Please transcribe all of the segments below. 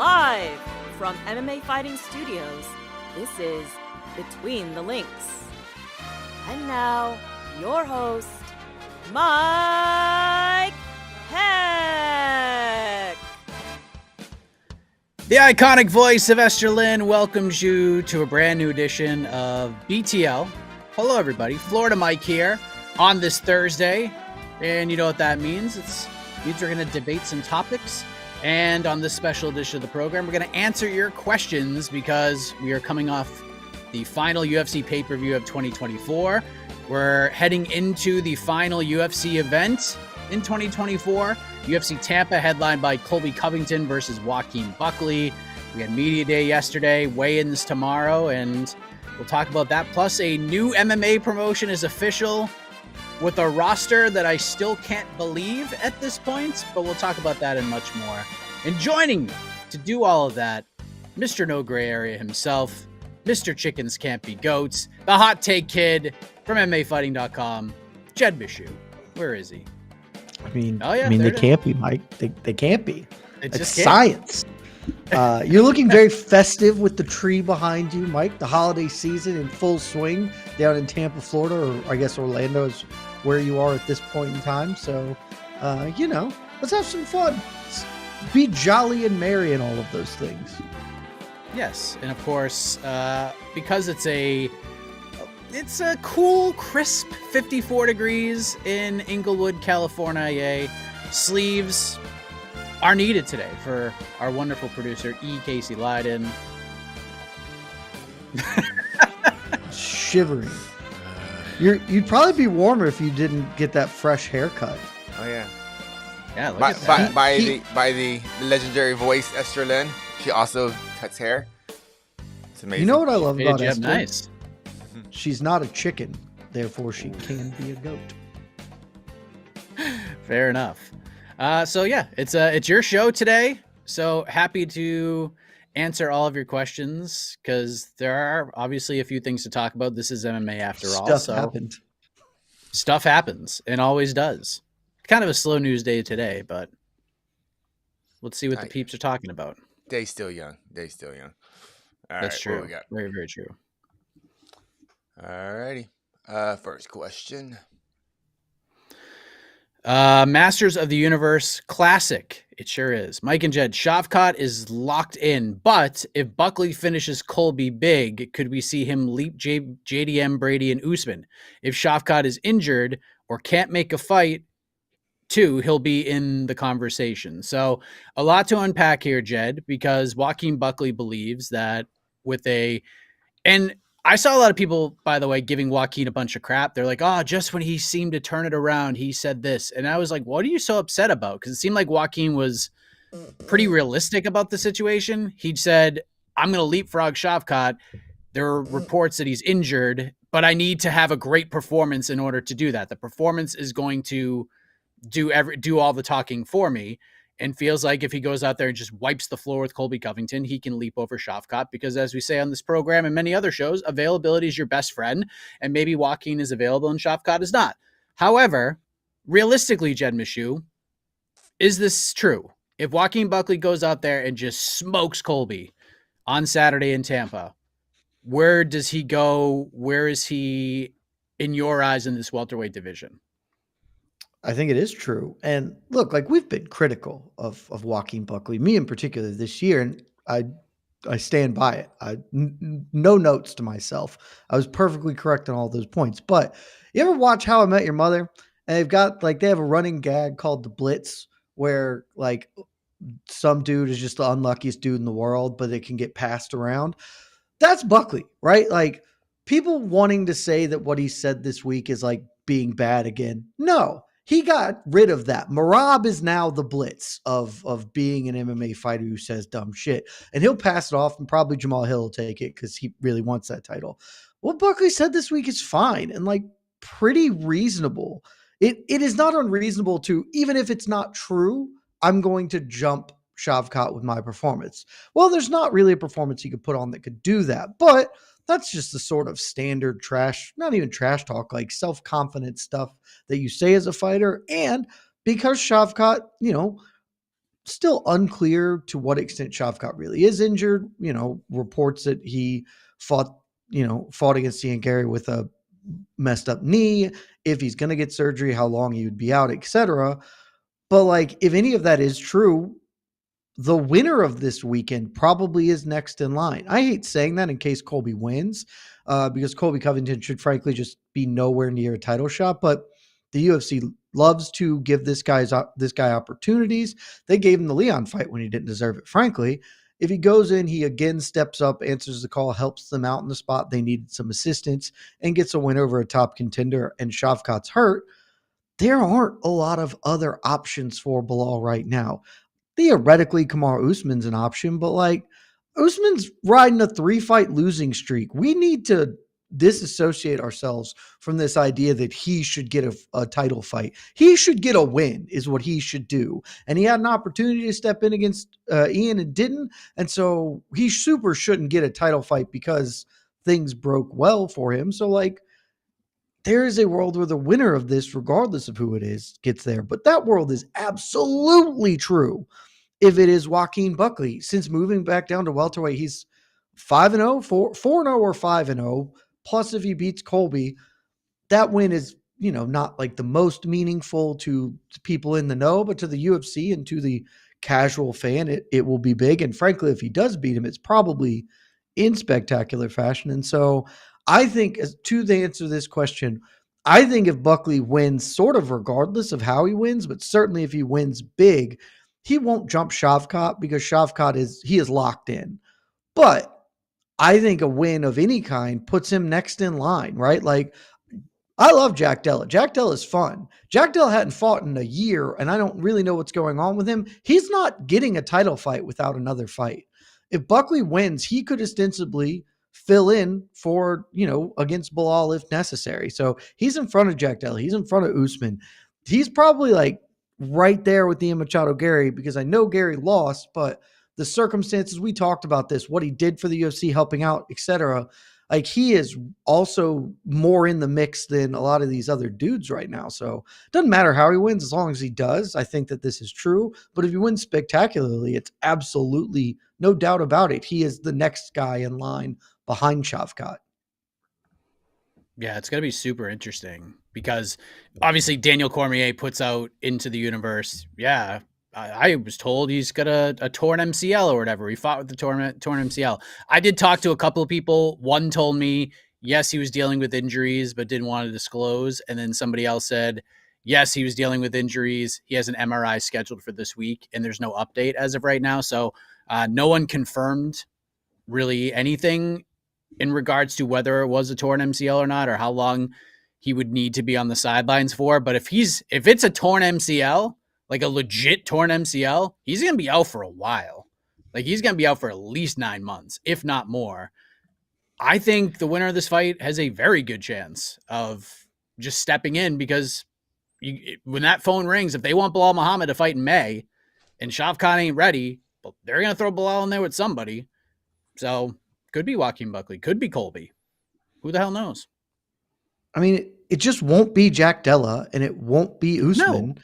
Live from MMA Fighting Studios, this is Between the Links. And now, your host, Mike Heck. The iconic voice of Esther Lynn welcomes you to a brand new edition of BTL. Hello, everybody. Florida Mike here on this Thursday. And you know what that means. It means we're going to debate some topics. And on this special edition of the program, we're going to answer your questions because we are coming off the final UFC pay-per-view of 2024. We're heading into the final UFC event in 2024. UFC Tampa, headlined by Colby Covington versus Joaquin Buckley. We had media day yesterday, weigh-ins tomorrow, and we'll talk about that. Plus, a new MMA promotion is official with a roster that I still can't believe at this point, but we'll talk about that and much more. And joining me to do all of that, Mr. No Gray Area himself, Mr. Chickens Can't Be Goats, the hot take kid from MMAfighting.com, Jed Meshew. Where is he? They can't be, Mike. They can't be. It's science. You're looking very festive with the tree behind you, Mike. The holiday season in full swing down in Tampa, Florida, or I guess Orlando is where you are at this point in time. So, let's have some fun. Let's be jolly and merry and all of those things. Yes, and of course, because it's a cool, crisp 54 degrees in Inglewood, California. Sleeves are needed today for our wonderful producer, E. Casey Leiden. Shivering. You'd probably be warmer if you didn't get that fresh haircut. Oh yeah. Yeah, look at that. By the legendary voice Esther Lynn. She also cuts hair. It's amazing. You know what I love about Esther? Nice. She's not a chicken, therefore she can be a goat. Fair enough. It's your show today. So happy to answer all of your questions because there are obviously a few things to talk about. This is MMA after all. Stuff happens and always does. Kind of a slow news day today, but let's see what the peeps are talking about. Day's still young. All That's true. What we got? Very, very true. All righty. First question. Masters of the Universe Classic. It sure is. Mike and Jed, Shavkat is locked in, but if Buckley finishes Colby big, could we see him leap JDM, Brady, and Usman? If Shavkat is injured or can't make a fight, too, he'll be in the conversation. So a lot to unpack here, Jed, because Joaquin Buckley believes that and I saw a lot of people, by the way, giving Joaquin a bunch of crap. They're like, just when he seemed to turn it around, he said this. And I was like, what are you so upset about? Because it seemed like Joaquin was pretty realistic about the situation. He'd said, I'm going to leapfrog Shavkat. There are reports that he's injured, but I need to have a great performance in order to do that. The performance is going to do all the talking for me, and feels like if he goes out there and just wipes the floor with Colby Covington, he can leap over Shavkat because, as we say on this program and many other shows, availability is your best friend, and maybe Joaquin is available and Shavkat is not. However, realistically, Jed Meshew, is this true? If Joaquin Buckley goes out there and just smokes Colby on Saturday in Tampa, where does he go? Where is he in your eyes in this welterweight division? I think it is true. And look, like we've been critical of Joaquin Buckley, me in particular this year, and I stand by it. No notes to myself. I was perfectly correct on all those points. But you ever watch How I Met Your Mother? And they have a running gag called the Blitz where like some dude is just the unluckiest dude in the world, but it can get passed around. That's Buckley, right? Like people wanting to say that what he said this week is like being bad again. No. He got rid of that. Merab is now the Blitz of being an MMA fighter who says dumb shit. And he'll pass it off, and probably Jamal Hill will take it because he really wants that title. What Buckley said this week is fine and like pretty reasonable. It is not unreasonable to, even if it's not true, I'm going to jump Shavkat with my performance. Well, there's not really a performance he could put on that could do that, but that's just the sort of standard trash, not even trash talk, like self-confident stuff that you say as a fighter. And because Shavkat, still unclear to what extent Shavkat really is injured. Reports that he fought against Ian Garry with a messed up knee, if he's going to get surgery, how long he would be out, etc. But like, if any of that is true, the winner of this weekend probably is next in line. I hate saying that in case Colby wins, because Colby Covington should frankly just be nowhere near a title shot. But the UFC loves to give this guy opportunities. They gave him the Leon fight when he didn't deserve it, frankly. If he goes in, he again steps up, answers the call, helps them out in the spot they needed some assistance, and gets a win over a top contender, and Shavkat's hurt. There aren't a lot of other options for Bilal right now. Theoretically, Kamaru Usman's an option, but like, Usman's riding a 3-fight losing streak. We need to disassociate ourselves from this idea that he should get a title fight. He should get a win is what he should do. And he had an opportunity to step in against Ian and didn't. And so he super shouldn't get a title fight because things broke well for him. So like, there is a world where the winner of this, regardless of who it is, gets there. But that world is absolutely true if it is Joaquin Buckley. Since moving back down to welterweight, he's 5-0, 4-0 or 5-0. Plus, if he beats Colby, that win is, not like the most meaningful to people in the know, but to the UFC and to the casual fan, it will be big. And frankly, if he does beat him, it's probably in spectacular fashion. And so I think, to answer this question, I think if Buckley wins, sort of regardless of how he wins, but certainly if he wins big, he won't jump Shavkat because Shavkat is locked in. But I think a win of any kind puts him next in line, right? Like, I love Jack Della. Jack Della is fun. Jack Della hadn't fought in a year, and I don't really know what's going on with him. He's not getting a title fight without another fight. If Buckley wins, he could ostensibly fill in for, against Bilal if necessary. So he's in front of Jack Della. He's in front of Usman. He's probably like right there with Ian Machado Garry, because I know Garry lost, but the circumstances, we talked about this, what he did for the UFC, helping out, etc. Like, he is also more in the mix than a lot of these other dudes right now. So it doesn't matter how he wins as long as he does. I think that this is true. But if he wins spectacularly, it's absolutely no doubt about it. He is the next guy in line behind Shavkat. Yeah, it's going to be super interesting because obviously Daniel Cormier puts out into the universe. Yeah, I was told he's got a torn MCL or whatever. He fought with the torn MCL. I did talk to a couple of people. One told me, yes, he was dealing with injuries, but didn't want to disclose. And then somebody else said, yes, he was dealing with injuries. He has an MRI scheduled for this week, and there's no update as of right now. So no one confirmed really anything in regards to whether it was a torn MCL or not, or how long he would need to be on the sidelines for. But if it's a torn MCL, like a legit torn MCL, he's going to be out for a while. Like, he's going to be out for at least 9 months, if not more. I think the winner of this fight has a very good chance of just stepping in, because when that phone rings, if they want Bilal Muhammad to fight in May and Shavkat ain't ready, they're going to throw Bilal in there with somebody. So could be Joaquin Buckley, could be Colby. Who the hell knows? I mean, it just won't be Jack Della, and it won't be Usman. No.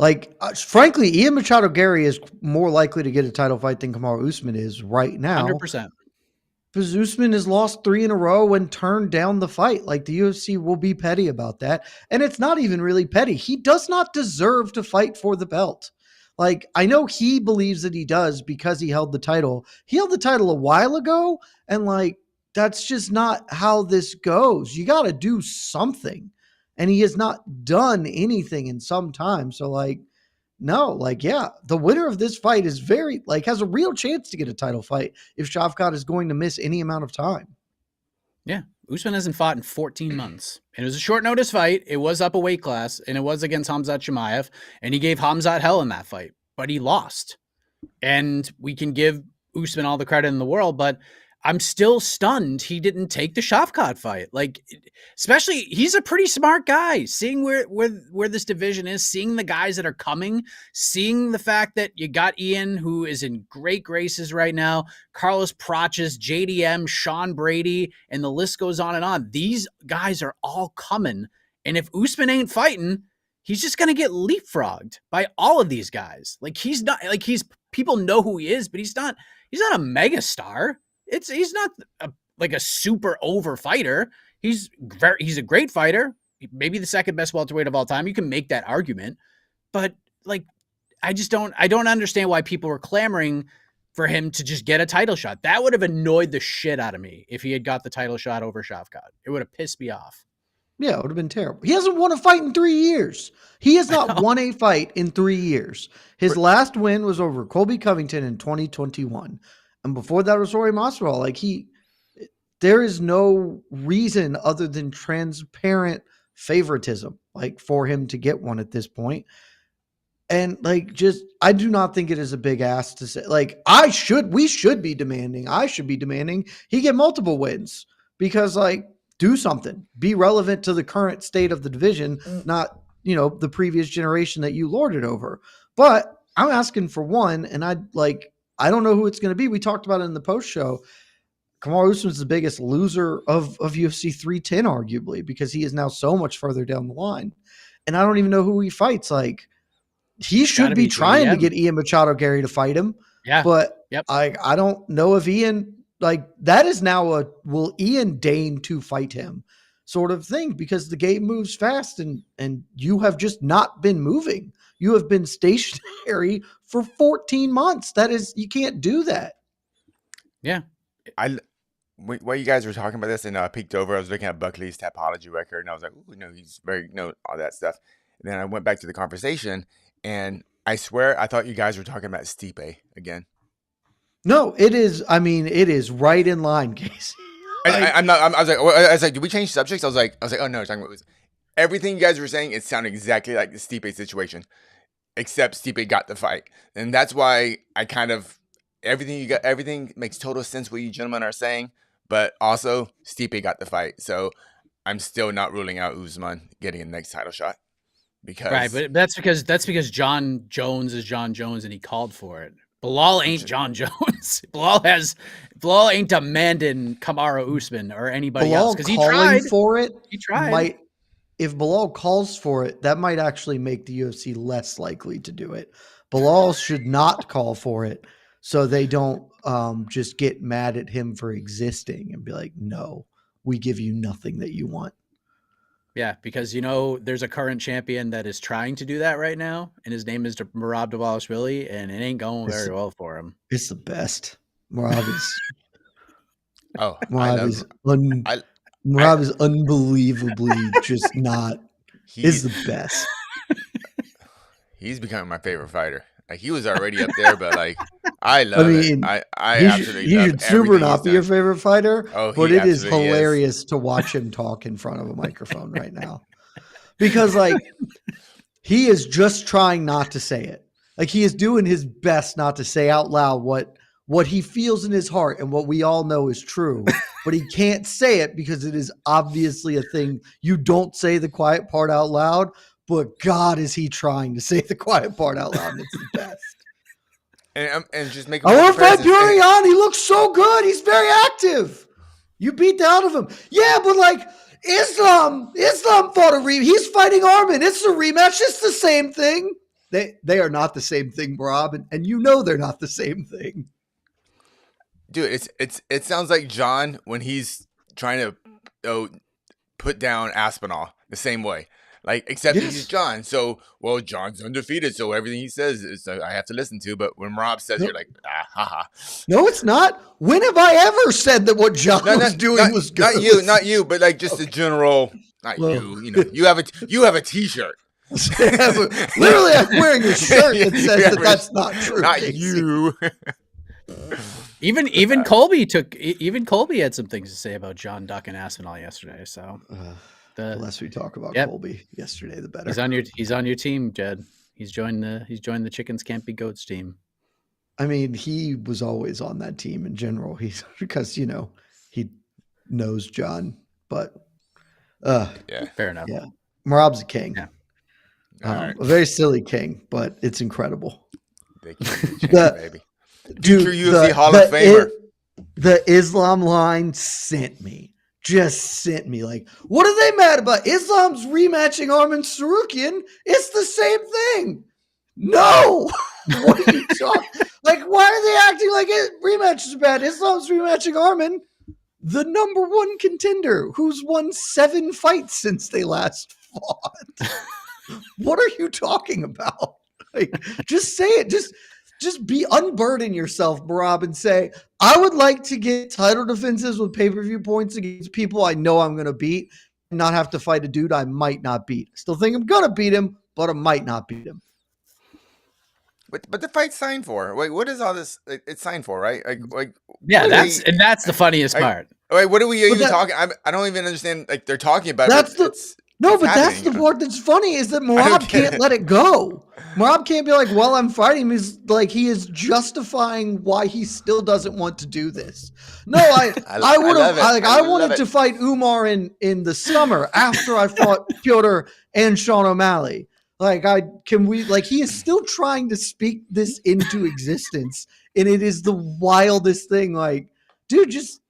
Like, frankly, Ian Machado Garry is more likely to get a title fight than Kamaru Usman is right now. 100%. Because Usman has lost 3 in a row and turned down the fight. Like, the UFC will be petty about that. And it's not even really petty. He does not deserve to fight for the belt. Like, I know he believes that he does because he held the title. He held the title a while ago, and like, that's just not how this goes. You got to do something. And he has not done anything in some time. So like, no, like, yeah, the winner of this fight is has a real chance to get a title fight if Shavkat is going to miss any amount of time. Yeah. Usman hasn't fought in 14 months. And it was a short notice fight. It was up a weight class, and it was against Khamzat Chimaev, and he gave Khamzat hell in that fight, but he lost. And we can give Usman all the credit in the world, but I'm still stunned he didn't take the Shavkat fight. Like, especially, he's a pretty smart guy. Seeing where this division is, seeing the guys that are coming, seeing the fact that you got Ian, who is in great graces right now, Carlos Praches, JDM, Sean Brady, and the list goes on and on. These guys are all coming. And if Usman ain't fighting, he's just going to get leapfrogged by all of these guys. Like he's not like people know who he is, but he's not a mega star. He's not like a super over fighter. He's a great fighter. Maybe the second best welterweight of all time. You can make that argument, but like, I don't understand why people were clamoring for him to just get a title shot. That would have annoyed the shit out of me if he had got the title shot over Shavkat. It would have pissed me off. Yeah, it would have been terrible. He hasn't won a fight in 3 years. He has not won a fight in 3 years. His last win was over Colby Covington in 2021. And before that was Rory Masvidal. Like there is no reason other than transparent favoritism, like for him to get one at this point. And like, I do not think it is a big ask to say, like, I should be demanding he get multiple wins because like, do something, be relevant to the current state of the division, not, the previous generation that you lorded over. But I'm asking for one. And I don't know who it's going to be. We talked about it in the post show. Kamaru Usman's the biggest loser of UFC 310, arguably, because he is now so much further down the line. And I don't even know who he fights. Like, he should be trying to get Ian Machado Garry to fight him. Yeah. But I don't know if Ian, like, that is now will Ian deign to fight him sort of thing, because the game moves fast and you have just not been moving. You have been stationary for 14 months. You can't do that. Yeah. While you guys were talking about this and I peeked over, I was looking at Buckley's Tapology record and I was like, ooh, he's very, all that stuff. And then I went back to the conversation and I swear I thought you guys were talking about Stipe again. No, it is. I mean, it is right in line, Casey. I was like, did we change subjects? I was like, oh no, we're talking about everything you guys were saying. It sounded exactly like the Stipe situation, except Stipe got the fight. And that's why I kind of, everything makes total sense what you gentlemen are saying, but also Stipe got the fight. So I'm still not ruling out Usman getting a next title shot. Because but that's because John Jones is John Jones and he called for it. Bilal ain't John Jones. Bilal ain't demanding Kamaru Usman or anybody else because he tried for it. He tried. If Bilal calls for it, that might actually make the UFC less likely to do it. Bilal should not call for it, so they don't just get mad at him for existing and be like, "No, we give you nothing that you want." Yeah, because there's a current champion that is trying to do that right now, and his name is Merab Dvalishvili, and it ain't going very well for him. It's the best. Merab is. Merab is unbelievably just not. Is the best. He's becoming my favorite fighter. Like, he was already up there, but like, I love it. I absolutely love it. He should super not be your favorite fighter, but it is hilarious is. to watch him talk in front of a microphone right now. Because like, he is just trying not to say it. Like, he is doing his best not to say out loud what he feels in his heart and what we all know is true, but he can't say it because it is obviously a thing. You don't say the quiet part out loud. But God, is he trying to say the quiet part out loud? And it's the best. and just make. I want to fight Bury on. He looks so good. He's very active. You beat the out of him. Yeah, but like Islam fought a rematch. He's fighting Armin. It's a rematch. It's the same thing. They are not the same thing, Rob, and they're not the same thing. Dude, it sounds like John when he's trying to put down Aspinall the same way. Like, except he's John. So, well, John's undefeated, so everything he says is I have to listen to. But when Rob says, you're like, haha. No, it's not. When have I ever said that what John was doing was good? Not you, but like just the general. You have a T-shirt. Literally, I'm wearing a shirt that says that's not true. Not you. Even Colby had some things to say about John Duck and Aspinall yesterday. So. The less we talk about Colby yesterday, the better. He's on your team, Jed. He's joined the Chickens Can't Be Goats team. I mean, he was always on that team in general. He's because he knows John, but fair enough. Yeah, Merab's a king. Yeah. A very silly king, but it's incredible. Baby. Dude, UFC the Hall of Famer. The Islam line sent me. just sent me like, what are they mad about? Islam's rematching Arman Sarukian. It's the same thing. No. What are you talking? Like, why are they acting like rematch is bad? Islam's rematching Arman, the number one contender who's won 7 fights since they last fought. What are you talking about? Like, just say it. Just unburden yourself, Merab, and say, I would like to get title defenses with pay-per-view points against people I know I'm going to beat and not have to fight a dude I might not beat. Still think I'm going to beat him, but I might not beat him. But the fight's signed for. Wait, what is all this? It's signed for, right? Like yeah, that's the funniest part. Wait, what are we even talking? I don't even understand. Like they're talking about. That's that's the part that's funny is that Merab can't let it go. Merab can't be like, well, I'm fighting him. He's like, he is justifying why he still doesn't want to do this. No, I would have, I wanted to fight Umar in the summer after I fought Piotr and Sean O'Malley. Like, he is still trying to speak this into existence. And it is the wildest thing. Like, dude, just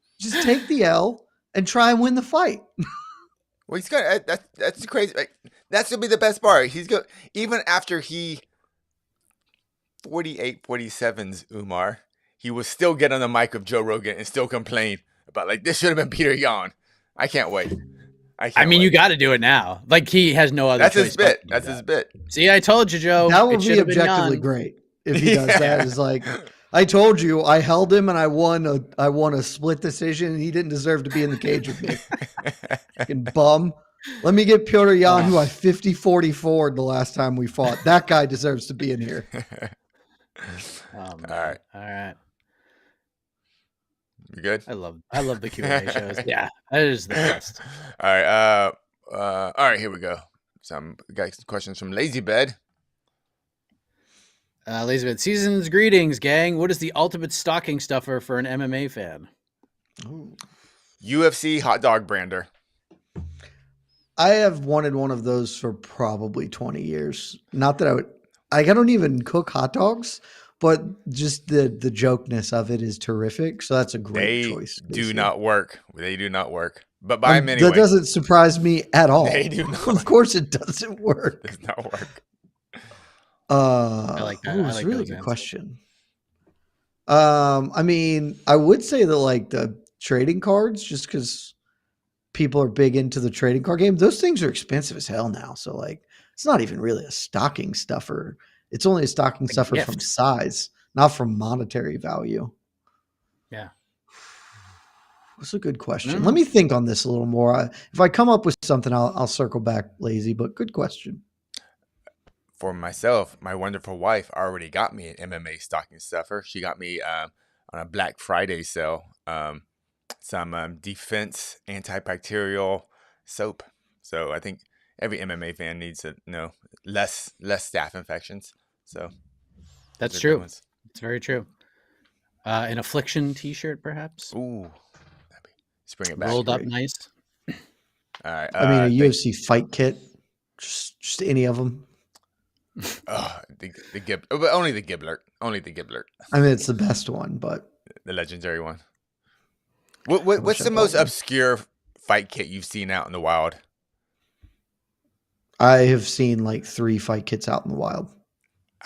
take the L and try and win the fight. Well, he's got that's crazy. Like that's gonna be the best part. He's go even after he 47's Umar, he will still get on the mic of Joe Rogan and still complain about like this should have been Peter Yan. I can't wait. I mean, you got to do it now. Like he has no other. That's choice his bit. That's his bit. See, I told you, Joe. That would be objectively great if he does that. It's like, I told you, I held him and I won a split decision, and he didn't deserve to be in the cage with me. Fucking bum. Let me get Piotr Yan, who I 50-44 the last time we fought. That guy deserves to be in here. All right. You good? I love the Q&A shows. Yeah, that is the best. All right. All right. Here we go. We got some questions from Lazy Bed. Elizabeth, season's greetings, gang. What is the ultimate stocking stuffer for an MMA fan? Ooh. UFC hot dog brander. I have wanted one of those for probably 20 years. Not that I don't even cook hot dogs, but just the jokeness of it is terrific. So that's a great choice. They do not work. But buy them anyway. That doesn't surprise me at all. They do not. Of course it doesn't work. It does not work. I like that. It's a really good question. I mean, I would say that like the trading cards, just because people are big into the trading card game, those things are expensive as hell now. So like, it's not even really a stocking stuffer. It's only a stocking stuffer from size, not from monetary value. Yeah. That's a good question. Let me think on this a little more. If I come up with something, I'll circle back, Lazy, but good question. For myself, my wonderful wife already got me an MMA stocking stuffer. She got me on a Black Friday sale some defense antibacterial soap. So I think every MMA fan needs to know less staph infections. So that's true. It's very true. An affliction T-shirt, perhaps. Ooh, let's bring it back. Rolled up nice. All right. I mean, a UFC fight kit, just any of them. The Gib, but only the Giblert. I mean, it's the best one, but the legendary one. What's the most obscure fight kit you've seen out in the wild? I have seen like 3 fight kits out in the wild,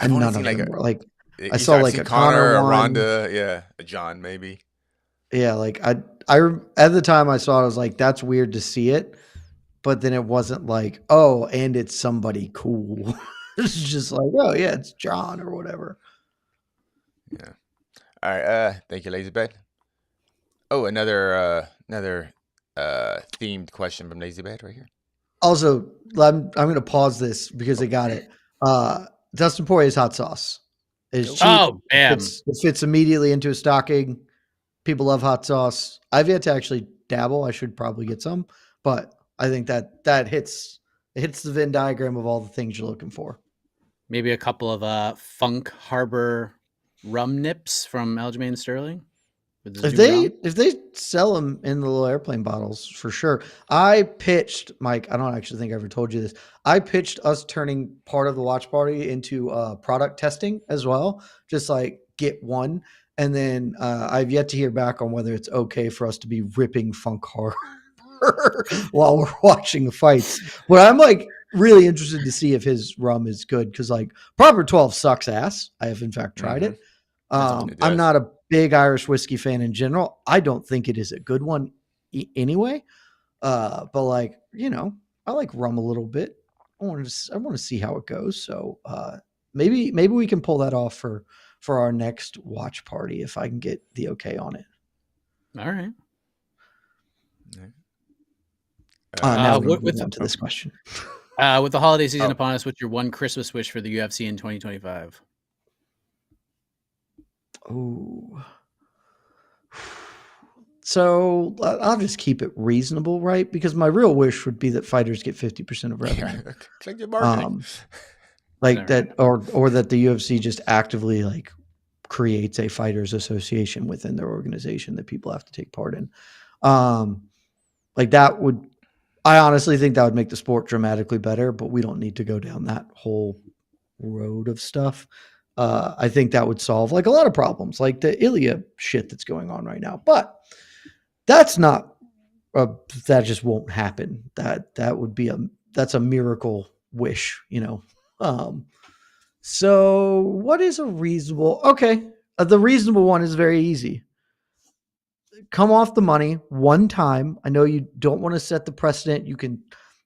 and none of them were like. I saw like a Connor, a one. Ronda, a John maybe. Yeah, like I at the time I saw it, I was like, that's weird to see it, but then it wasn't like, oh, and it's somebody cool. It's just like, oh yeah, it's John or whatever. Yeah. All right. Thank you, Lazybed. Oh, another themed question from Lazybed right here. Also, I'm going to pause this because I got it. Dustin Poirier's hot sauce is cheap. Oh, man. It fits immediately into a stocking. People love hot sauce. I've yet to actually dabble. I should probably get some, but I think that hits the Venn diagram of all the things you're looking for. Maybe a couple of Funk Harbor rum nips from Aljamain Sterling. If they sell them in the little airplane bottles, for sure. I pitched, Mike, I don't actually think I ever told you this. I pitched us turning part of the watch party into product testing as well. Just like get one. And then I've yet to hear back on whether it's okay for us to be ripping Funk Harbor while we're watching the fights. But I'm like really interested to see if his rum is good because like Proper 12 sucks ass. I have in fact tried it. It I'm does. not a big Irish whiskey fan in general. I don't think it is a good one anyway. But like, you know, I like rum a little bit. I want to see how it goes. So maybe we can pull that off for our next watch party if I can get the okay on it. All right. Now we move on to this question. With the holiday season upon us, what's your one Christmas wish for the UFC in 2025? Oh. So I'll just keep it reasonable, right? Because my real wish would be that fighters get 50% of revenue. Click your marketing. Like that, or that the UFC just actively like creates a fighters association within their organization that people have to take part in. Like that would, I honestly think that would make the sport dramatically better, but we don't need to go down that whole road of stuff. I think that would solve like a lot of problems, like the Ilia shit that's going on right now. But that's not, that just won't happen. That would be that's a miracle wish, you know? So what is a reasonable, okay. The reasonable one is very easy. Come off the money one time. I know you don't want to set the precedent. You can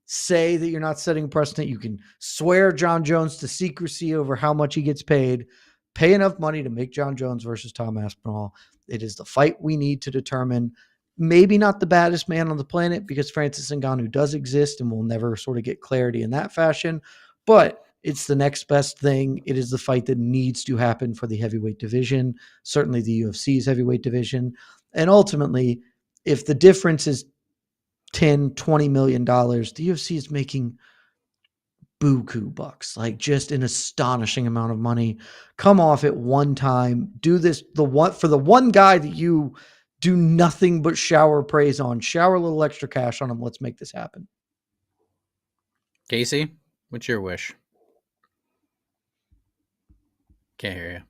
say that you're not setting a precedent. You can swear John Jones to secrecy over how much he gets paid. Pay enough money to make John Jones versus Tom Aspinall. It is the fight we need to determine. Maybe not the baddest man on the planet because Francis Ngannou does exist and we'll never sort of get clarity in that fashion. But it's the next best thing. It is the fight that needs to happen for the heavyweight division, certainly the UFC's heavyweight division. And ultimately, if the difference is $10, $20 million, the UFC is making buku bucks, like just an astonishing amount of money. Come off at one time, do this for the one guy that you do nothing but shower praise on, shower a little extra cash on him. Let's make this happen. Casey, what's your wish? Can't hear you.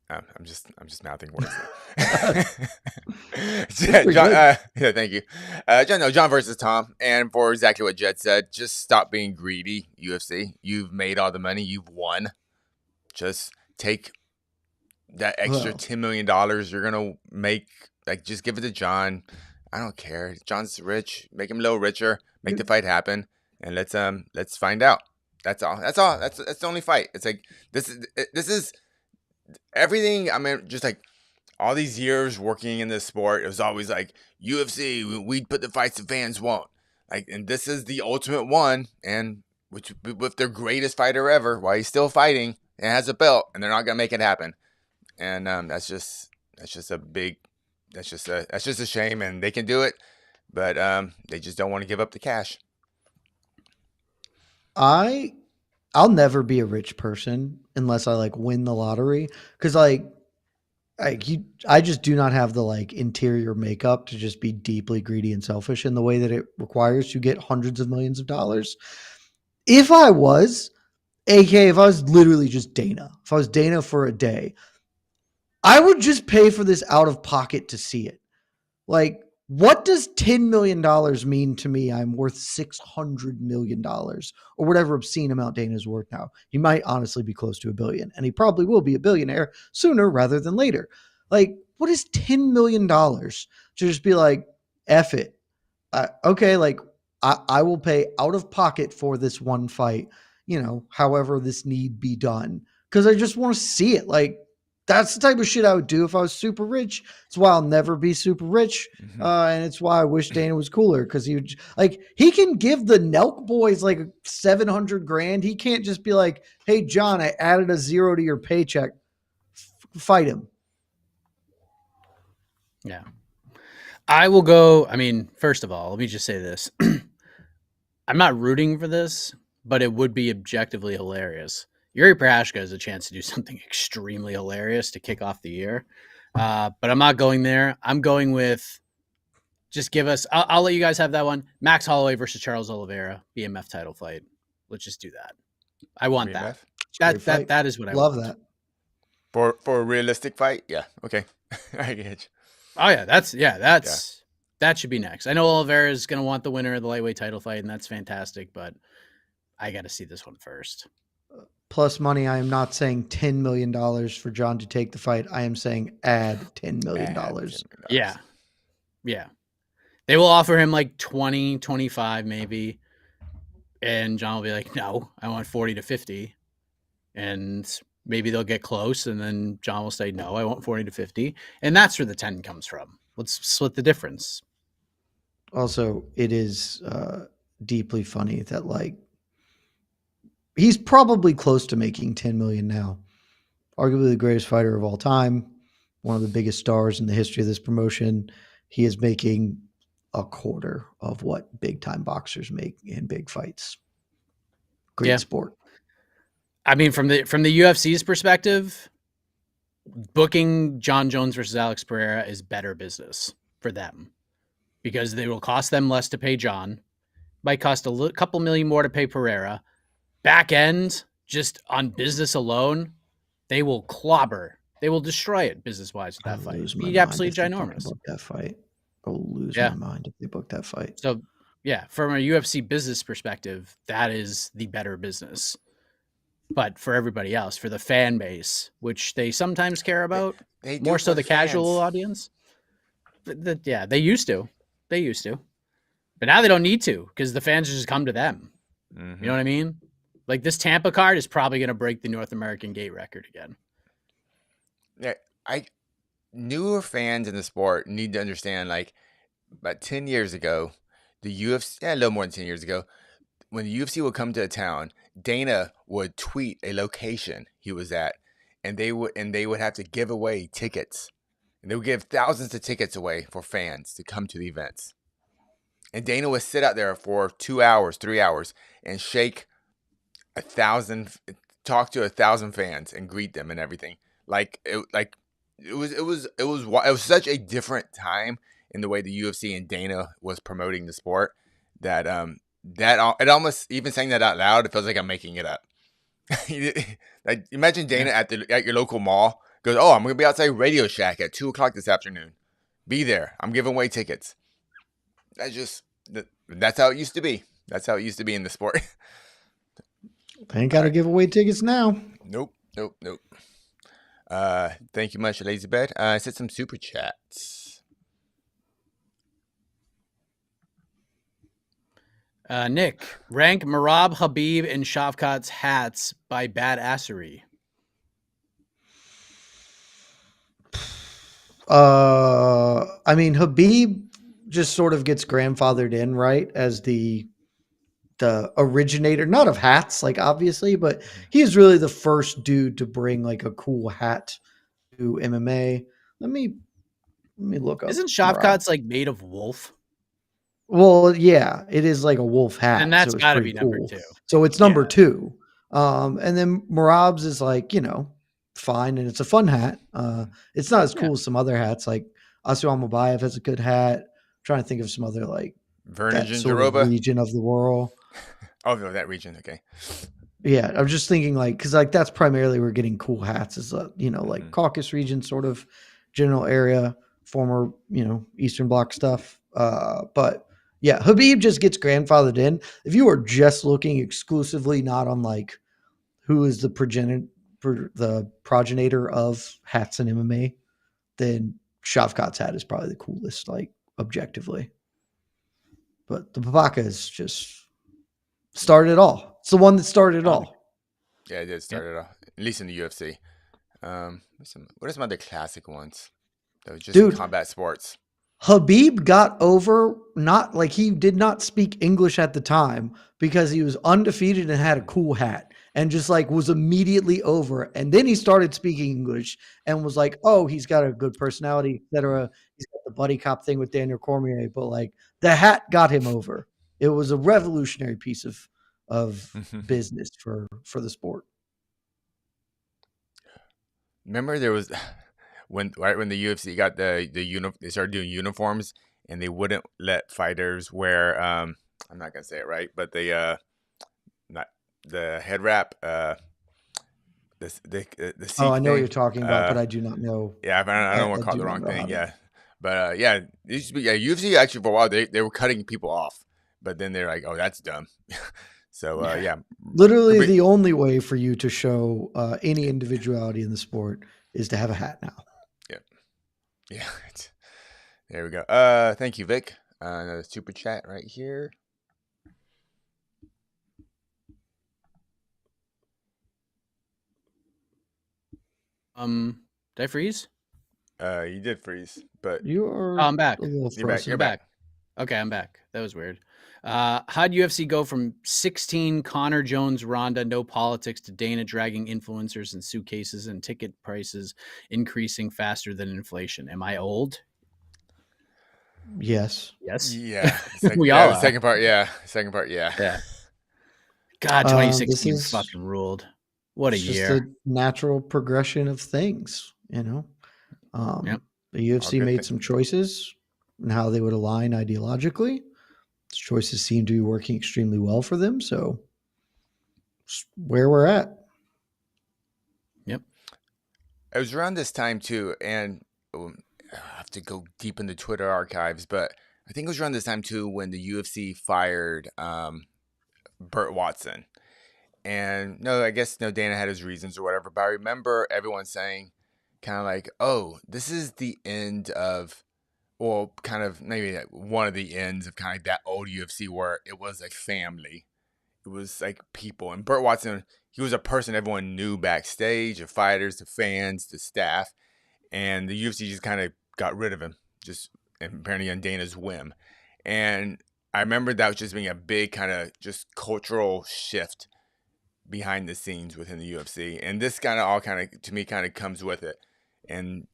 I'm just mouthing words. John, thank you. John versus Tom. And for exactly what Jed said, just stop being greedy, UFC. You've made all the money. You've won. Just take that extra $10 million you're going to make. Like, just give it to John. I don't care. John's rich. Make him a little richer. Make the fight happen. And let's find out. That's all. That's the only fight. It's like, this is everything. I mean, just like all these years working in this sport, it was always like UFC, we put the fights the fans want. Like, and this is the ultimate one, and which with their greatest fighter ever, while he's still fighting and has a belt, and they're not gonna make it happen. And that's just a shame. And they can do it, but they just don't want to give up the cash. I'll never be a rich person unless I like win the lottery. Cause I just do not have the like interior makeup to just be deeply greedy and selfish in the way that it requires to get hundreds of millions of dollars. If I was literally just Dana, if I was Dana for a day, I would just pay for this out of pocket to see it. Like, what does $10 million mean to me? I'm worth $600 million or whatever obscene amount Dana's worth now. He might honestly be close to $1 billion, and he probably will be a billionaire sooner rather than later. Like, what is $10 million to just be like, F it. Okay, like, I will pay out of pocket for this one fight, you know, however this need be done, because I just want to see it. Like, that's the type of shit I would do if I was super rich. It's why I'll never be super rich. And it's why I wish Dana was cooler. Cause he can give the Nelk boys like 700 grand. He can't just be like, hey, John, I added a zero to your paycheck. Fight him. Yeah. I will go. I mean, first of all, let me just say this. I'm not rooting for this, but it would be objectively hilarious. Yuri Prochazka has a chance to do something extremely hilarious to kick off the year. But I'm not going there. I'm going with just give us, I'll let you guys have that one. Max Holloway versus Charles Oliveira, BMF title fight. Let's just do that. I want BMF? that. That is what I love want. that. For a realistic fight? Yeah. Okay. I get you. Oh yeah, that should be next. I know Oliveira is going to want the winner of the lightweight title fight, and that's fantastic. But I got to see this one first. Plus money. I am not saying $10 million for John to take the fight. I am saying add $10 million. Yeah. Yeah. They will offer him like 20, 25 maybe. And John will be like, no, I want 40 to 50. And maybe they'll get close. And then John will say, no, I want 40 to 50. And that's where the 10 comes from. Let's split the difference. Also, it is deeply funny that like he's probably close to making 10 million now. Arguably the greatest fighter of all time, one of the biggest stars in the history of this promotion. He is making a quarter of what big time boxers make in big fights. Great sport. I mean, from the UFC's perspective, booking John Jones versus Alex Pereira is better business for them because they will cost them less to pay John. Might cost a couple million more to pay Pereira. Back end, just on business alone, they will clobber. They will destroy it business-wise with that fight. Be absolutely ginormous. That fight. I'll lose my mind if they book that fight. So, yeah, from a UFC business perspective, that is the better business. But for everybody else, for the fan base, which they sometimes care about, they more so the casual audience. They used to. But now they don't need to because the fans just come to them. Mm-hmm. You know what I mean? Like this Tampa card is probably going to break the North American gate record again. Yeah, newer fans in the sport need to understand, like, about 10 years ago, the UFC, a little more than 10 years ago, when the UFC would come to a town, Dana would tweet a location he was at, and they would have to give away tickets. And they would give thousands of tickets away for fans to come to the events. And Dana would sit out there for 2 hours, 3 hours, and talk to 1,000 fans and greet them and everything. It was such a different time in the way the UFC and Dana was promoting the sport that it almost, even saying that out loud, it feels like I'm making it up. Like, imagine Dana at your local mall goes, "Oh, I'm gonna be outside Radio Shack at 2:00 this afternoon. Be there. I'm giving away tickets." That's how it used to be. That's how it used to be in the sport. They ain't got to give away tickets now. Nope. Thank you much, Elizabeth. I said some super chats. Nick, rank Merab, Habib, and Shavkat's hats by badassery. I mean, Habib just sort of gets grandfathered in, right, as the originator, not of hats, like obviously, but he's really the first dude to bring like a cool hat to MMA. Let me look up. Isn't Shavkat's like made of wolf? Well, yeah, it is like a wolf hat, and that's so got to be cool. number 2. So it's number 2. And then Merab's is like, fine, and it's a fun hat. It's not as cool as some other hats. Like Asuam Mabayev has a good hat. I'm trying to think of some other like Vernon Jaroba region of the world. Oh, that region, okay. Yeah, I'm just thinking like, because like that's primarily we're getting cool hats is like Caucasus region sort of general area, former Eastern Bloc stuff. But yeah, Habib just gets grandfathered in. If you are just looking exclusively not on like who is the progenitor of hats in MMA, then Shavkat's hat is probably the coolest, like objectively. But the Papaka is just started it all. It's the one that started it all. Yeah, it did start it all. At least in the UFC. What are some other classic ones that was just in combat sports? Habib got over, not like he did not speak English at the time because he was undefeated and had a cool hat and just like was immediately over. And then he started speaking English and was like, oh, he's got a good personality, etc. He's got the buddy cop thing with Daniel Cormier, but like the hat got him over. It was a revolutionary piece of business for the sport. Remember there was when the UFC got they started doing uniforms and they wouldn't let fighters wear I'm not gonna say it right, but the head wrap the I know what you're talking about, but I do not know. Yeah, I don't want to call it the wrong thing. Yeah, But yeah, it used to be, UFC actually for a while they were cutting people off, but then they're like, oh, that's dumb. So yeah, Literally the only way for you to show any individuality in the sport is to have a hat now. yeah. There we go. Thank you, Vic. Another super chat right here. Did I freeze? You did freeze, but You are. Oh, I'm back. you're back. You're back. Okay, I'm back. That was weird. How'd UFC go from 16 Connor Jones Ronda no politics to Dana dragging influencers and suitcases and ticket prices increasing faster than inflation? Am I old? Yes. Yes. Yeah. We all the are. second part, yeah. Second part, yeah. Yeah. God, 2016 This is fucking ruled. What a It's year. just a natural progression of things, you know. Yep. The UFC good made thing. some choices and how they would align ideologically. Those choices seem to be working extremely well for them. So, it's where we're at. Yep. It was around this time too, and I have to go deep in the Twitter archives, but I think it was around this time too when the UFC fired Burt Watson. And no, I guess Dana had his reasons or whatever, but I remember everyone saying kind of like, oh, this is the end of, well, kind of maybe like one of the ends of kind of like that old UFC where it was like family. It was like people. And Burt Watson, he was a person everyone knew backstage, the fighters, the fans, the staff. And the UFC just kind of got rid of him, just apparently on Dana's whim. And I remember that was just being a big kind of just cultural shift behind the scenes within the UFC. And this kind of all kind of, to me, kind of comes with it. And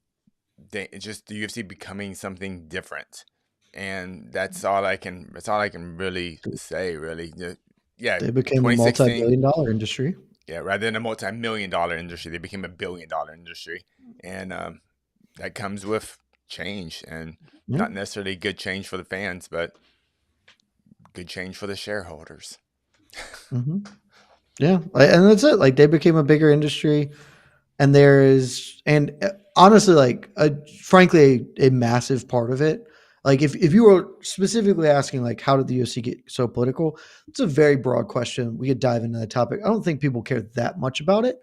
it's just the UFC becoming something different. And that's all I can really say, really. Yeah. They became a 2016 multi-billion-dollar industry. Yeah, rather than a multi-million-dollar industry, they became a billion-dollar industry. And that comes with change, and not necessarily good change for the fans, but good change for the shareholders. Mm-hmm. Yeah, and that's it. Like, they became a bigger industry, and honestly, like, frankly, a massive part of it. Like, if you were specifically asking, like, how did the UFC get so political? It's a very broad question. We could dive into that topic. I don't think people care that much about it,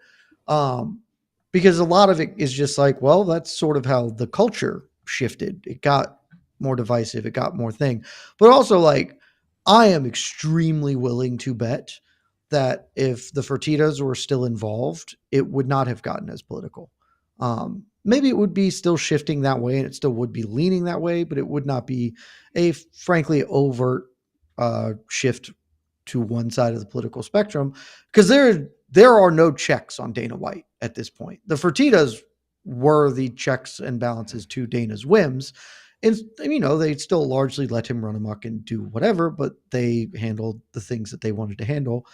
because a lot of it is just like, well, that's sort of how the culture shifted. It got more divisive. It got more thing. But also, like, I am extremely willing to bet that if the Fertittas were still involved, it would not have gotten as political. Maybe it would be still shifting that way, and it still would be leaning that way, but it would not be a frankly overt shift to one side of the political spectrum, because there are no checks on Dana White at this point. The Fertittas were the checks and balances to Dana's whims. And, they still largely let him run amok and do whatever, but they handled the things that they wanted to handle.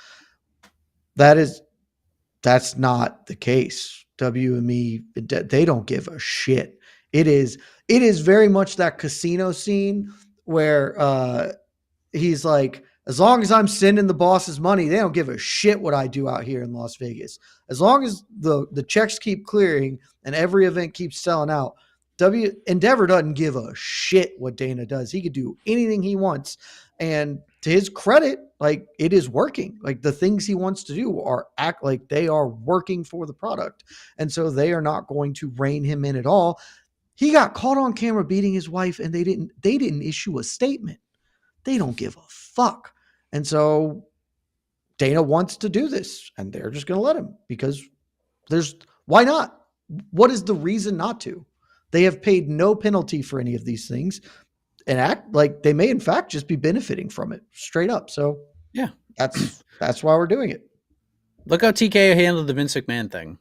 That's not the case. WME, they don't give a shit. It is very much that casino scene where he's like, as long as I'm sending the boss's money, they don't give a shit what I do out here in Las Vegas. As long as the checks keep clearing and every event keeps selling out, Endeavor doesn't give a shit what Dana does. He could do anything he wants. And to his credit, like, it is working. Like, the things he wants to do act like they are working for the product. And so they are not going to rein him in at all. He got caught on camera beating his wife, and they didn't issue a statement. They don't give a fuck. And so Dana wants to do this, and they're just going to let him, because why not? What is the reason not to? They have paid no penalty for any of these things and act like they may in fact just be benefiting from it straight up. So yeah, that's why we're doing it. Look how TKO handled the Vince McMahon thing.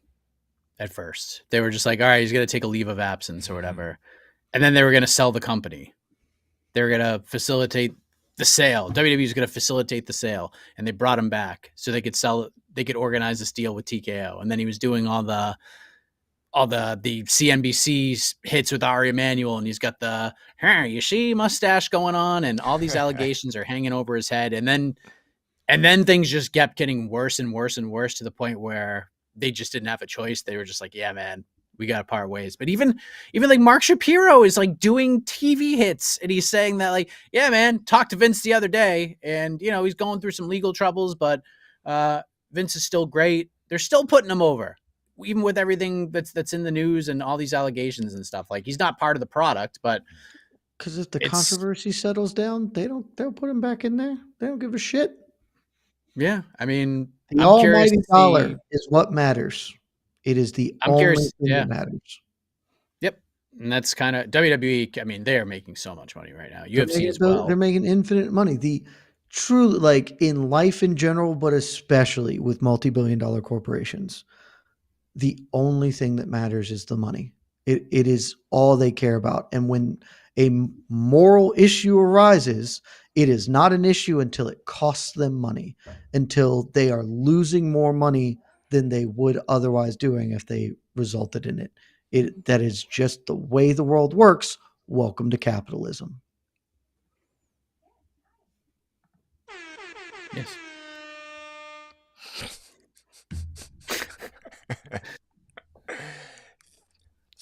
At first, they were just like, all right, he's going to take a leave of absence or whatever. And then they were going to sell the company. They were going to facilitate the sale. WWE was going to facilitate the sale, and they brought him back so they could organize this deal with TKO. And then he was doing all the CNBC hits with Ari Emanuel, and he's got the, hey, you see mustache going on, and all these allegations are hanging over his head. And then things just kept getting worse and worse and worse, to the point where they just didn't have a choice. They were just like, yeah, man, we got to part ways. But even like Mark Shapiro is like doing TV hits, and he's saying that like, yeah, man, talked to Vince the other day, and you know he's going through some legal troubles, but Vince is still great. They're still putting him over, even with everything that's in the news and all these allegations and stuff. Like he's not part of the product, but because if the controversy settles down, they'll put him back in there. They don't give a shit. Yeah, I mean, The I'm curious almighty to dollar see. is what matters. It is the I'm only curious, thing yeah. that matters. Yep, and that's kind of WWE. I mean, they are making so much money right now. UFC as well. They're making infinite money. The true, like in life in general, but especially with multi-billion-dollar corporations, the only thing that matters is the money. It is all they care about. And when a moral issue arises, it is not an issue until it costs them money, until they are losing more money than they would otherwise doing if they resulted in it. That is just the way the world works. Welcome to capitalism. Yes.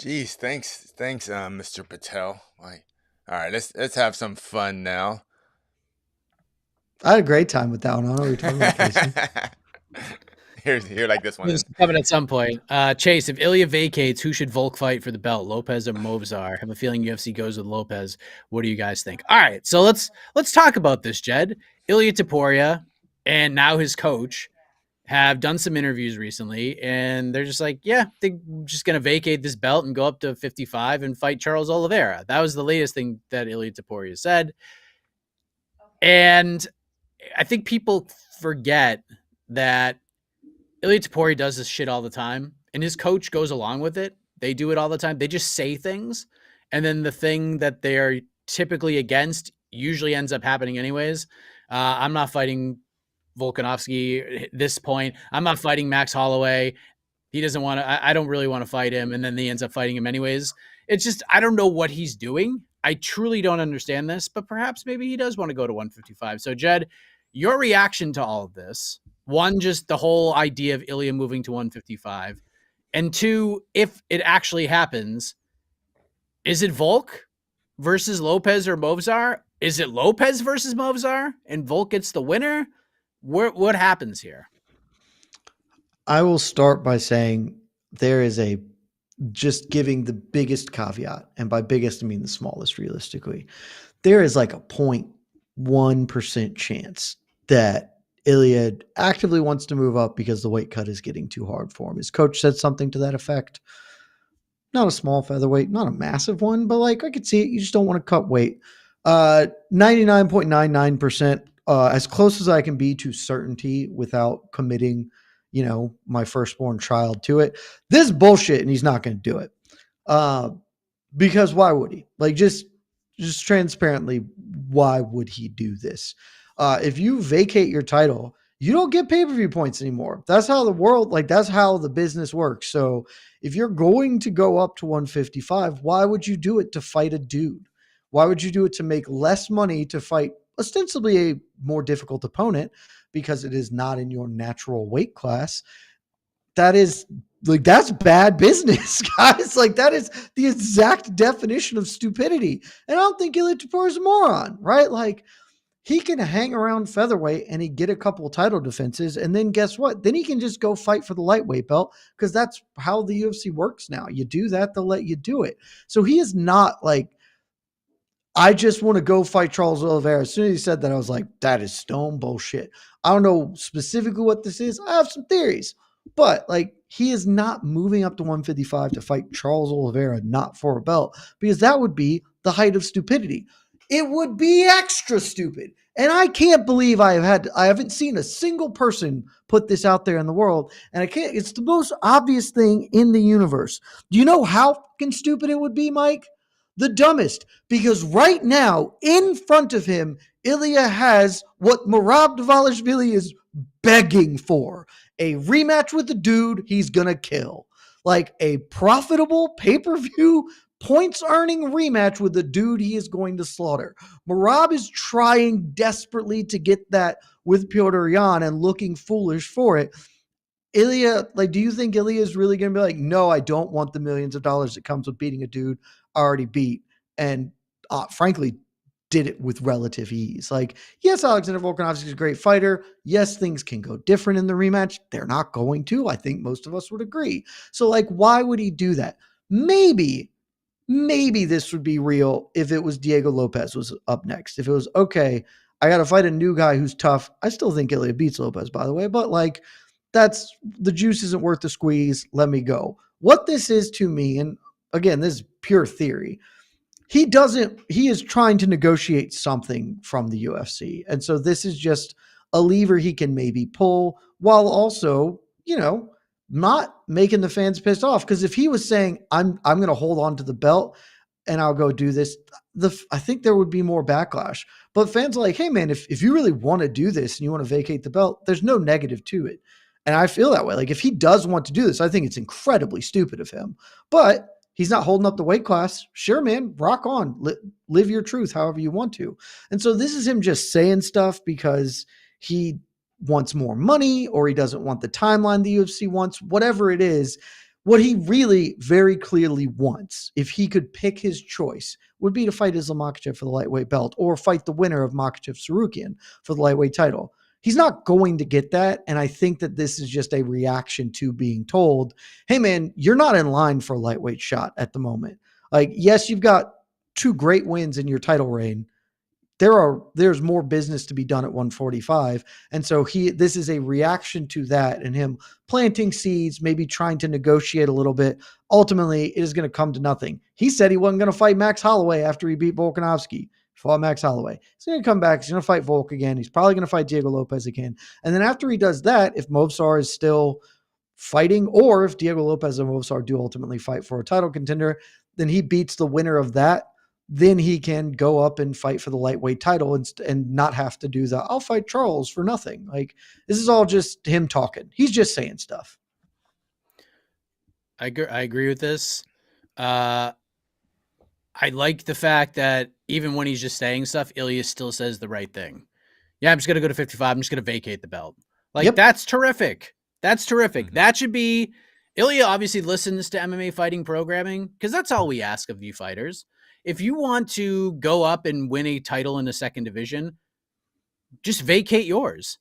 Jeez, thanks, Mr. Patel. Like, all right, let's have some fun now. I had a great time with that one. I don't know what you're talking about, Casey. Here, like this one. This is coming at some point. Chase, if Ilia vacates, who should Volk fight for the belt? Lopez or Movsar? Have a feeling UFC goes with Lopez. What do you guys think? All right, so let's talk about this, Jed. Ilia Topuria and now his coach have done some interviews recently, and they're just like, yeah, they're just going to vacate this belt and go up to 55 and fight Charles Oliveira. That was the latest thing that Ilia Topuria said. And I think people forget that Ilia Topuria does this shit all the time, and his coach goes along with it. They do it all the time. They just say things, and then the thing that they are typically against usually ends up happening anyways. I'm not fighting Volkanovski at this point. I'm not fighting Max Holloway. He doesn't want to. I don't really want to fight him, and then he ends up fighting him anyways. It's just I don't know what he's doing. I truly don't understand this, but perhaps maybe he does want to go to 155. So, Jed, your reaction to all of this? One, just the whole idea of Ilia moving to 155, and two, if it actually happens, is it Volk versus Lopez or Movsar? Is it Lopez versus Movsar and Volk gets the winner? What happens here? I will start by saying there is just giving the biggest caveat, and by biggest, I mean the smallest realistically. There is like a 0.1% chance that Ilia actively wants to move up because the weight cut is getting too hard for him. His coach said something to that effect. Not a small featherweight, not a massive one, but like I could see it. You just don't want to cut weight. 99.99%, as close as I can be to certainty without committing, my firstborn child to it. This is bullshit, and he's not going to do it. Because why would he? Like just transparently, why would he do this? If you vacate your title, you don't get pay-per-view points anymore. That's how that's how the business works. So if you're going to go up to 155, why would you do it to fight a dude? Why would you do it to make less money to fight ostensibly a more difficult opponent because it is not in your natural weight class? That's bad business, guys. Like that is the exact definition of stupidity. And I don't think Ilia Topuria is a moron, right? Like he can hang around featherweight and he get a couple of title defenses. And then guess what? Then he can just go fight for the lightweight belt because that's how the UFC works now. You do that, they'll let you do it. So he is not like, I just want to go fight Charles Oliveira. As soon as he said that, I was like, that is stone bullshit. I don't know specifically what this is. I have some theories, but like he is not moving up to 155 to fight Charles Oliveira, not for a belt, because that would be the height of stupidity. It would be extra stupid. And I can't believe I haven't seen a single person put this out there in the world. And it's the most obvious thing in the universe. Do you know how fucking stupid it would be, Mike? The dumbest, because right now in front of him, Ilia has what Merab Dvalishvili is begging for, a rematch with the dude he's going to kill. Like a profitable pay-per-view points earning rematch with the dude he is going to slaughter. Merab is trying desperately to get that with Piotr Yan and looking foolish for it. Ilia, like, do you think Ilia is really going to be like, no, I don't want the millions of dollars that comes with beating a dude I already beat, and frankly, did it with relative ease? Like, yes, Alexander Volkanovski is a great fighter. Yes, things can go different in the rematch. They're not going to. I think most of us would agree. So, like, why would he do that? Maybe this would be real if it was Diego Lopez was up next. If it was, okay, I got to fight a new guy who's tough. I still think Ilia beats Lopez, by the way, but like, that's, the juice isn't worth the squeeze. Let me go. What this is to me, and again, this is pure theory, he is trying to negotiate something from the UFC. And so this is just a lever he can maybe pull while also, not making the fans pissed off. Because if he was saying, I'm going to hold on to the belt and I'll go do this, I think there would be more backlash. But fans are like, hey man, if you really want to do this and you want to vacate the belt, there's no negative to it. And I feel that way. Like, if he does want to do this, I think it's incredibly stupid of him. But he's not holding up the weight class. Sure, man, rock on. Live your truth however you want to. And so this is him just saying stuff because he wants more money, or he doesn't want the timeline the UFC wants, whatever it is. What he really very clearly wants, if he could pick his choice, would be to fight Islam Makhachev for the lightweight belt, or fight the winner of Makhachev-Sarukian for the lightweight title. He's not going to get that. And I think that this is just a reaction to being told, hey man, you're not in line for a lightweight shot at the moment. Like, yes, you've got 2 great wins in your title reign. There's more business to be done at 145. And so this is a reaction to that, and him planting seeds, maybe trying to negotiate a little bit. Ultimately, it is going to come to nothing. He said he wasn't going to fight Max Holloway after he beat Volkanovski. Fought Max Holloway. He's going to come back. He's going to fight Volk again. He's probably going to fight Diego Lopez again. And then after he does that, if Movsar is still fighting, or if Diego Lopez and Movsar do ultimately fight for a title contender, then he beats the winner of that. Then he can go up and fight for the lightweight title and not have to do the, I'll fight Charles for nothing. Like, this is all just him talking. He's just saying stuff. I agree with this. I like the fact that even when he's just saying stuff, Ilia still says the right thing. Yeah, I'm just going to go to 55. I'm just going to vacate the belt. Like, That's terrific. That's terrific. That should be, Ilia obviously listens to MMA fighting programming, because that's all we ask of you fighters. If you want to go up and win a title in the second division, just vacate yours.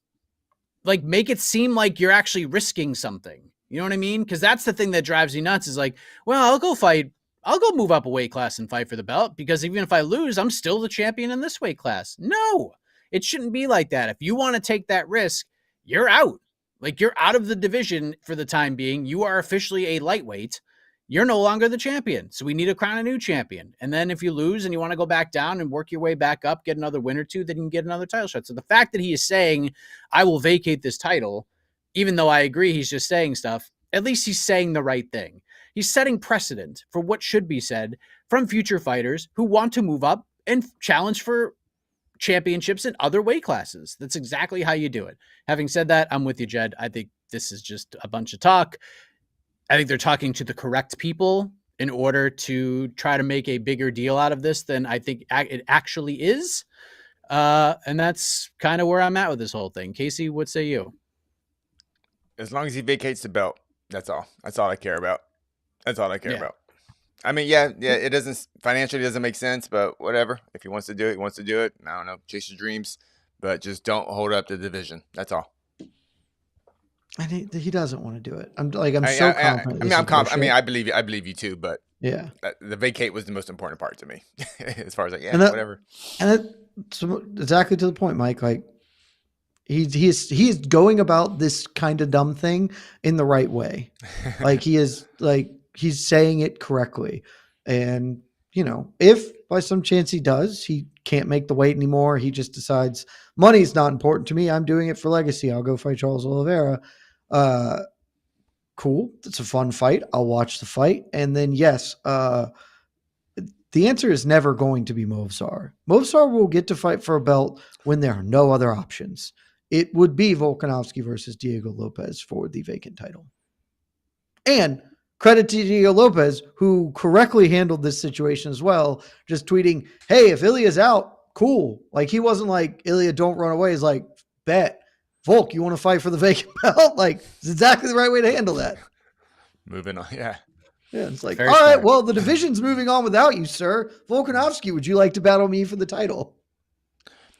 Like, make it seem like you're actually risking something. You know what I mean? Because that's the thing that drives you nuts, is like, well, I'll go move up a weight class and fight for the belt, because even if I lose, I'm still the champion in this weight class. No, it shouldn't be like that. If you want to take that risk, you're out. Like, you're out of the division for the time being. You are officially a lightweight. You're no longer the champion. So we need to crown a new champion. And then if you lose and you want to go back down and work your way back up, get another win or two, then you can get another title shot. So the fact that he is saying, I will vacate this title, even though I agree he's just saying stuff, at least he's saying the right thing. He's setting precedent for what should be said from future fighters who want to move up and challenge for championships in other weight classes. That's exactly how you do it. Having said that, I'm with you, Jed. I think this is just a bunch of talk. I think they're talking to the correct people in order to try to make a bigger deal out of this than I think it actually is. And that's kind of where I'm at with this whole thing. Casey, what say you? As long as he vacates the belt, that's all. That's all I care about. That's all I care about. I mean, yeah, it doesn't financially doesn't make sense, but whatever. If he wants to do it, he wants to do it. I don't know, chase your dreams, but just don't hold up the division. That's all. And he doesn't want to do it. I'm so confident. I believe you too, but yeah, the vacate was the most important part to me, as far as like, whatever. And so exactly to the point, Mike. Like, he is going about this kind of dumb thing in the right way. Like, he's saying it correctly. And, if by some chance he can't make the weight anymore, he just decides money's not important to me, I'm doing it for legacy, I'll go fight Charles Oliveira. Cool. It's a fun fight. I'll watch the fight. And then, yes, the answer is never going to be Movsar. Movsar will get to fight for a belt when there are no other options. It would be Volkanovski versus Diego Lopez for the vacant title. And credit to Diego Lopez, who correctly handled this situation as well, just tweeting, hey, if Ilia's out, cool. Like, he wasn't like, Ilia, don't run away. He's like, bet. Volk, you want to fight for the vacant belt? Like, it's exactly the right way to handle that. Moving on. Yeah. Yeah, it's like, Very all right, smart. well, the division's moving on without you, sir. Volkanovski, would you like to battle me for the title?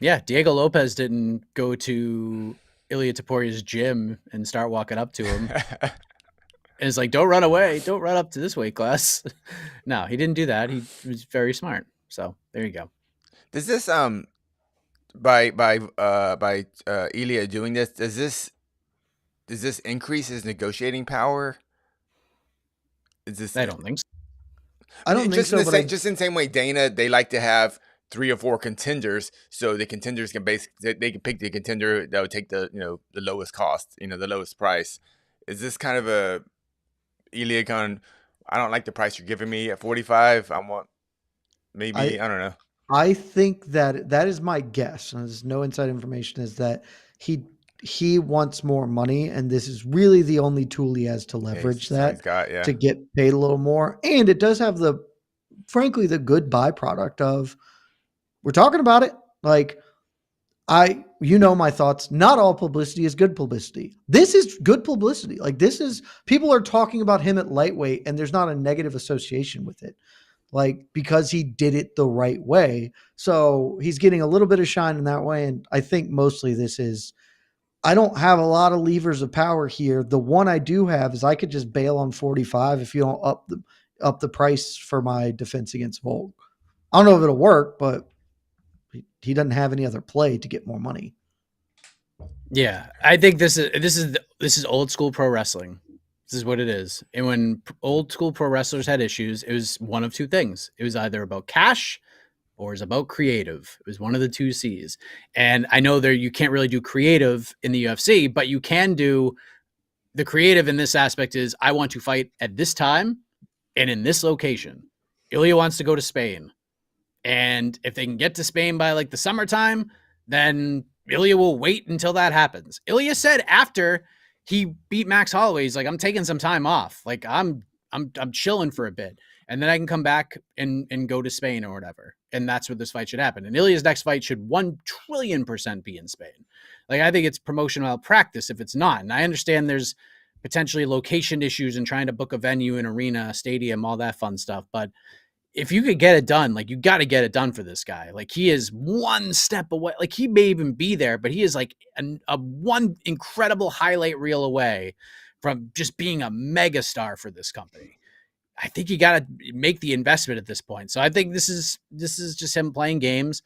Yeah, Diego Lopez didn't go to Ilia Topuria's gym and start walking up to him. And it's like, don't run away. Don't run up to this weight class. No, he didn't do that. He was very smart. So there you go. Does this by Ilia doing this, does this increase his negotiating power? Is this I don't think so. I don't think just so, in the but same, just in the same way Dana, they like to have 3 or 4 contenders, so the contenders can they can pick the contender that would take the the lowest cost, the lowest price. Is this kind of a Ilia kind? I don't like the price you're giving me at 45. I want maybe I don't know. I think that is my guess, and there's no inside information, is that he wants more money, and this is really the only tool he has to leverage to get paid a little more. And it does have frankly, the good byproduct of, we're talking about it. Like, my thoughts. Not all publicity is good publicity. This is good publicity. Like, people are talking about him at lightweight, and there's not a negative association with it. Like, because he did it the right way. So he's getting a little bit of shine in that way. And I think mostly I don't have a lot of levers of power here. The one I do have is I could just bail on 45 if you don't up the price for my defense against Volk. I don't know if it'll work, but he doesn't have any other play to get more money. Yeah, I think this is old school pro wrestling. This is what it is. And when old school pro wrestlers had issues, it was one of two things. It was either about cash or it was about creative. It was one of the 2 C's. And I know you can't really do creative in the UFC, but you can do the creative in this aspect is, I want to fight at this time and in this location. Ilia wants to go to Spain. And if they can get to Spain by like the summertime, then Ilia will wait until that happens. Ilia said after he beat Max Holloway, he's like, I'm taking some time off. Like, I'm chilling for a bit, and then I can come back and go to Spain or whatever. And that's where this fight should happen. And Ilia's next fight should 1,000,000,000% be in Spain. Like, I think it's promotional practice if it's not. And I understand there's potentially location issues and trying to book a venue, an arena, a stadium, all that fun stuff. But if you could get it done, like, you got to get it done for this guy. Like, he is one step away. Like, he may even be there, but he is like a one incredible highlight reel away from just being a mega star for this company. I think you got to make the investment at this point. So I think this is just him playing games.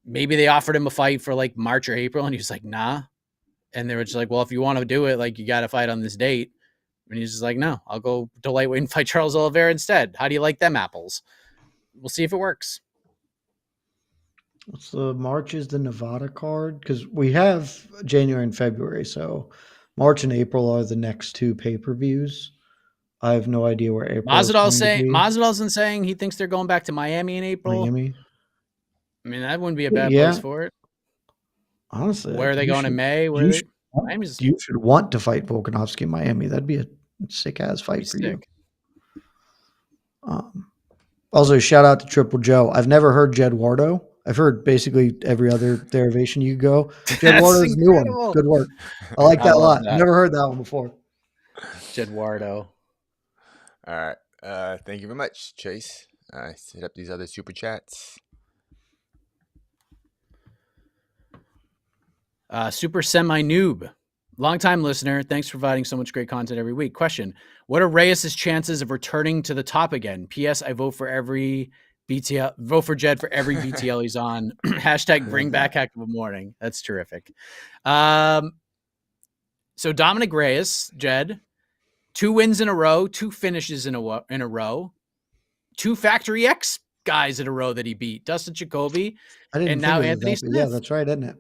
Maybe they offered him a fight for like March or April, and he was like, nah. And they were just like, well, if you want to do it, like, you got to fight on this date. And he's just like, no, I'll go to lightweight and fight Charles Oliveira instead. How do you like them apples? We'll see if it works. So March is the Nevada card, because we have January and February. So March and April are the next 2 pay-per-views. I have no idea where April is going to be. Masvidal's saying he thinks they're going back to Miami in April. Miami. I mean, that wouldn't be a bad place for it. Honestly. Where are they going in May? You should want to fight Volkanovski in Miami. That'd be a sick-ass fight for you. Also, shout out to Triple Joe. I've never heard Jedwardo. I've heard basically every other derivation you go. Jedwardo's a new one. Good work. I like that a lot. Never heard that one before. Jedwardo. All right. Thank you very much, Chase. I set up these other super chats. Super semi-noob. Longtime listener. Thanks for providing so much great content every week. Question: what are Reyes' chances of returning to the top again? P.S. I vote for every BTL. Vote for Jed for every BTL he's on. Hashtag bring back Heck of a Morning. That's terrific. So Dominick Reyes, Jed, 2 wins in a row, 2 finishes in a row, 2 Factory X guys in a row that he beat. Dustin Jacoby, and now Anthony Smith. Yeah, that's right, isn't it?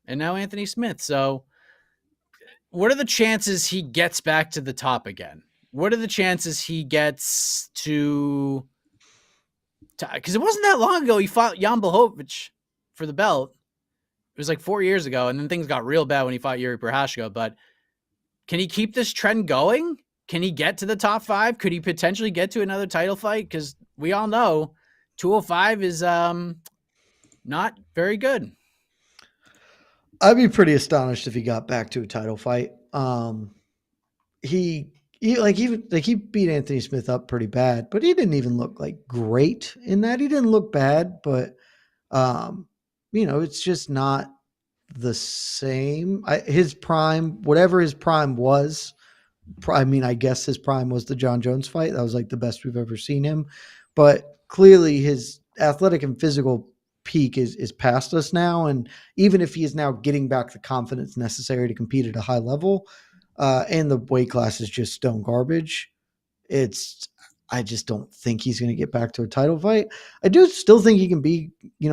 And now Anthony Smith. So what are the chances he gets back to the top again? What are the chances he gets to because it wasn't that long ago he fought Jan Blachowicz for the belt. It was like 4 years ago, and then things got real bad when he fought Yuri Prochazka. But can he keep this trend going? Can he get to the top 5? Could he potentially get to another title fight? Because we all know 205 is not very good. I'd be pretty astonished if he got back to a title fight. He he beat Anthony Smith up pretty bad, but he didn't even look like great in that. He didn't look bad, but it's just not the same. His prime, whatever his prime was, I guess his prime was the John Jones fight. That was like the best we've ever seen him. But clearly his athletic and physical peak is past us now. And even if he is now getting back the confidence necessary to compete at a high level, and the weight class is just stone garbage, I just don't think he's going to get back to a title fight. I do still think he can be,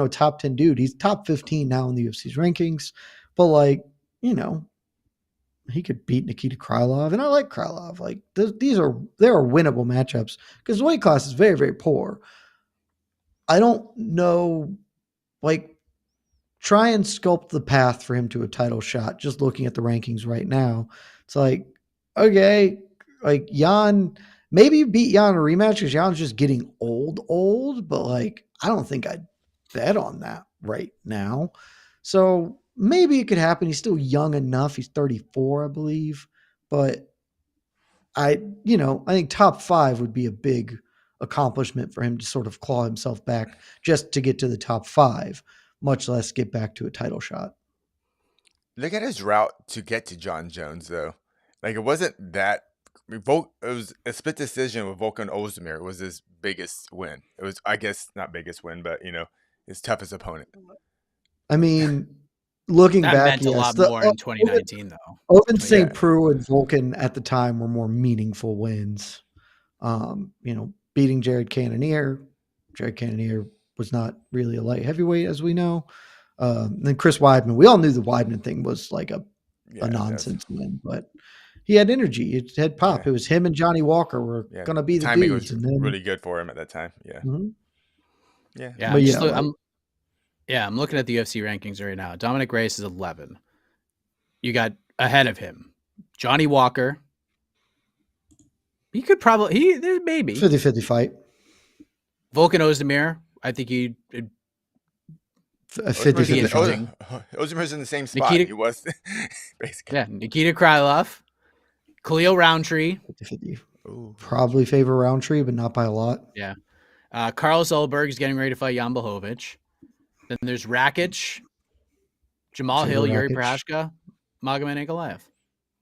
top 10 dude. He's top 15 now in the UFC's rankings, but he could beat Nikita Krylov, and I like Krylov. Like there are winnable matchups because the weight class is very, very poor. I don't know, try and sculpt the path for him to a title shot. Just looking at the rankings right now, it's like, okay, Jan, maybe you beat Jan in a rematch because Jan's just getting old, but I don't think I'd bet on that right now. So maybe it could happen. He's still young enough. He's 34, I believe. But I think top 5 would be a big accomplishment for him to sort of claw himself back just to get to the top 5, much less get back to a title shot. Look at his route to get to John Jones, though. It wasn't that. It was a split decision with Volkan Ozdemir. It was his biggest win. It was, I guess, not biggest win, but his toughest opponent. I mean, looking that back, meant a lot more in 2019, though. Open St. Preux and Volkan at the time were more meaningful wins. Beating Jared Cannonier. Jared Cannonier was not really a light heavyweight, as we know. Then Chris Weidman. We all knew the Weidman thing was like a nonsense win, but he had energy. It had pop. Yeah. It was him and Johnny Walker were going to be the timing dudes. Was really good for him at that time. Yeah. Mm-hmm. Yeah. I'm looking at the UFC rankings right now. Dominick Reyes is 11. You got ahead of him Johnny Walker. He could probably maybe 50-50 fight. Volkan Ozdemir. I think he. 50-50. Ozdemir's in the same spot. He was basically. Yeah, Nikita Krylov, Khalil Roundtree. 50-50. Probably favor Roundtree, but not by a lot. Yeah. Carlos Ulberg is getting ready to fight Jan Blachowicz. Then there's Rakic, Jamal Hill, Yuri Prochazka, Magomed Ankalaev.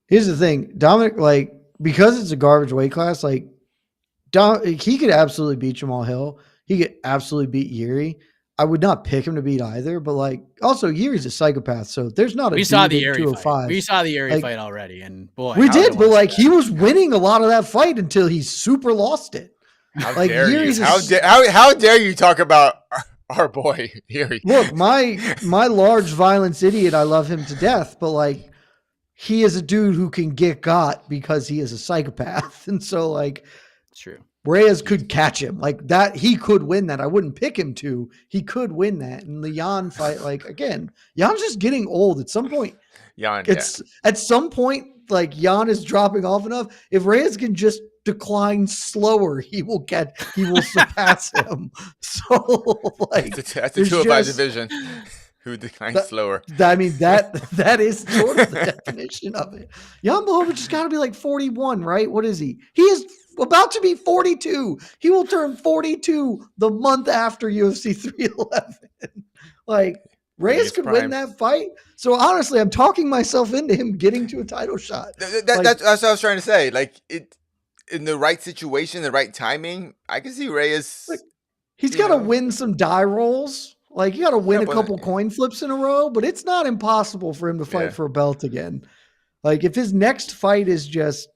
Here's the thing, Dominic, because it's a garbage weight class, he could absolutely beat Jamal Hill. He could absolutely beat Yuri. I would not pick him to beat either, but also Yuri's a psychopath, so there's not a we saw the Yuri 205. Fight. We saw the Yuri fight already, and boy, we did, but he was winning a lot of that fight until he super lost it. How dare you? How dare you talk about our boy Yuri? Look, my large violence idiot, I love him to death, but he is a dude who can get got because he is a psychopath, and so it's true. Reyes could catch him that. He could win that. I wouldn't pick him to. He could win that. And the Jan fight, again, Jan's just getting old. At some point, at some point, Jan is dropping off enough. If Reyes can just decline slower, he will surpass him. So that's a 205 division. Who declines slower? That is sort of the definition of it. Jan Blachowicz has got to be 41, right? What is he? He is about to be 42. He will turn 42 the month after UFC 311. Reyes could win that fight. So honestly, I'm talking myself into him getting to a title shot. That's what I was trying to say. In the right situation, the right timing, I can see Reyes. He's got to win some die rolls. You got to win a couple coin flips in a row, but it's not impossible for him to fight for a belt again. If his next fight is just